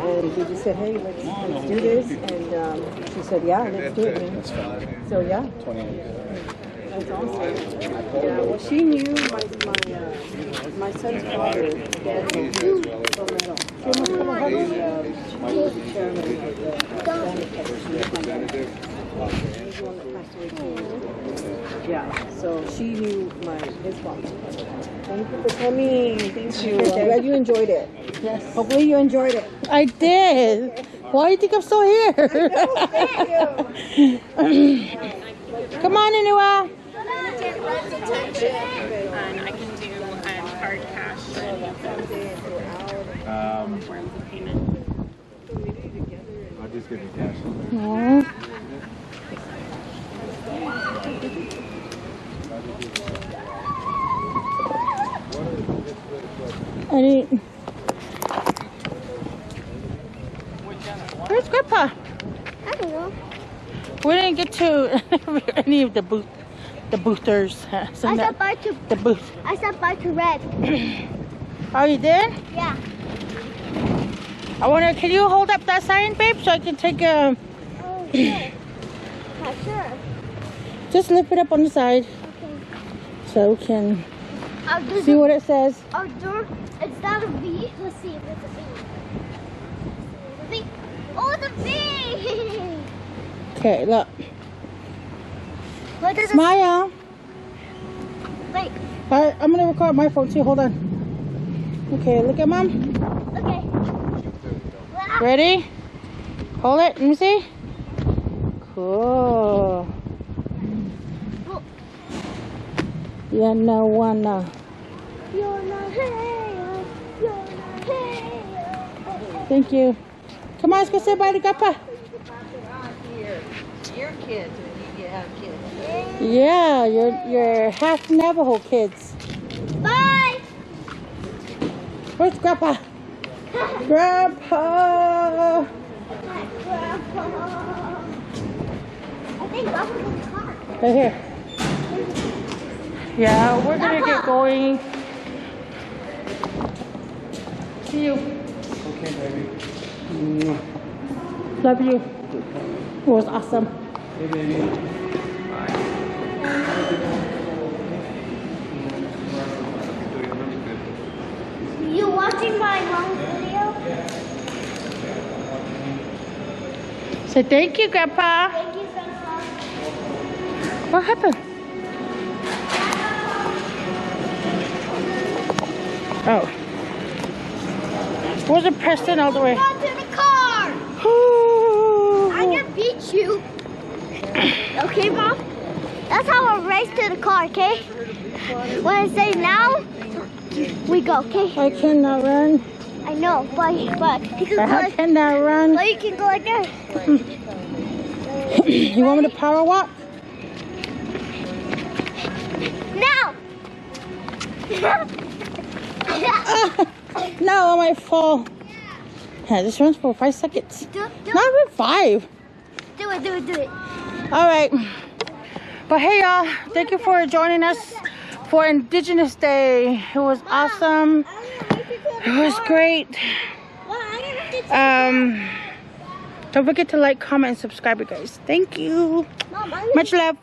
Speaker 11: and we just said, hey, let's do this. And she said, yeah, let's do it. Man.
Speaker 3: That's fine.
Speaker 11: So yeah.
Speaker 3: 20 years.
Speaker 15: That's awesome. Yeah, well, she knew my son's father. He was the chairman of the yeah, so she knew his father. Thank you for coming. Thank you. I'm glad you enjoyed it. Yes. Hopefully you enjoyed it.
Speaker 1: I did. Why do you think I'm still here? Come on, Inua.
Speaker 14: And I can do hard cash and forms of payment.
Speaker 10: I'll just give you cash.
Speaker 1: Aww. Where's Grandpa?
Speaker 2: I don't know.
Speaker 1: We didn't get to any of the boothers.
Speaker 2: I stopped by to
Speaker 1: the booth.
Speaker 2: I stopped by to Red.
Speaker 1: Oh, you did?
Speaker 2: Yeah.
Speaker 1: Can you hold up that sign, babe, so I can take a...
Speaker 2: Oh, sure. Yeah, sure.
Speaker 1: Just lift it up on the side.
Speaker 2: Okay.
Speaker 1: So we can see what it says.
Speaker 2: Outdoor, it's not a V. Let's see if it's a V. The V. Oh, the V!
Speaker 1: Okay, look.
Speaker 2: What does
Speaker 1: Smile.
Speaker 2: Wait.
Speaker 1: I'm going to record my phone too. Hold on. Okay, look at Mom.
Speaker 2: Okay.
Speaker 1: Ready? Hold it. Let me see. Cool. You know, wanna. Thank you. Come on, let's go say bye to Grandpa.
Speaker 4: Your kids, when you have kids.
Speaker 1: Yeah, you're half Navajo kids.
Speaker 2: Bye.
Speaker 1: Where's Grandpa? Grandpa.
Speaker 2: I think Grandpa's in the car.
Speaker 1: Right here. Yeah, we're gonna get going. See you.
Speaker 10: Okay, baby.
Speaker 1: Love you. It was awesome.
Speaker 10: Hey, baby.
Speaker 2: You watching my mom's video?
Speaker 1: Say thank you, Grandpa.
Speaker 2: Thank you, Grandpa.
Speaker 1: What happened? Oh. Wasn't Preston all the way?
Speaker 2: Go to the car. I'm gonna beat you. Okay, Mom? That's how I race to the car, okay? When I say now, we go, okay?
Speaker 1: I cannot run.
Speaker 2: I know, but you can go
Speaker 1: I cannot run.
Speaker 2: But you can go like that.
Speaker 1: You want me to power walk?
Speaker 2: Now!
Speaker 1: No, I might fall. Yeah, this runs for 5 seconds. Not even 5.
Speaker 2: Do it.
Speaker 1: All right. But hey, y'all, thank you for joining us for Indigenous Day. It was awesome. It was great. Don't forget to like, comment, and subscribe, you guys. Thank you. Much love.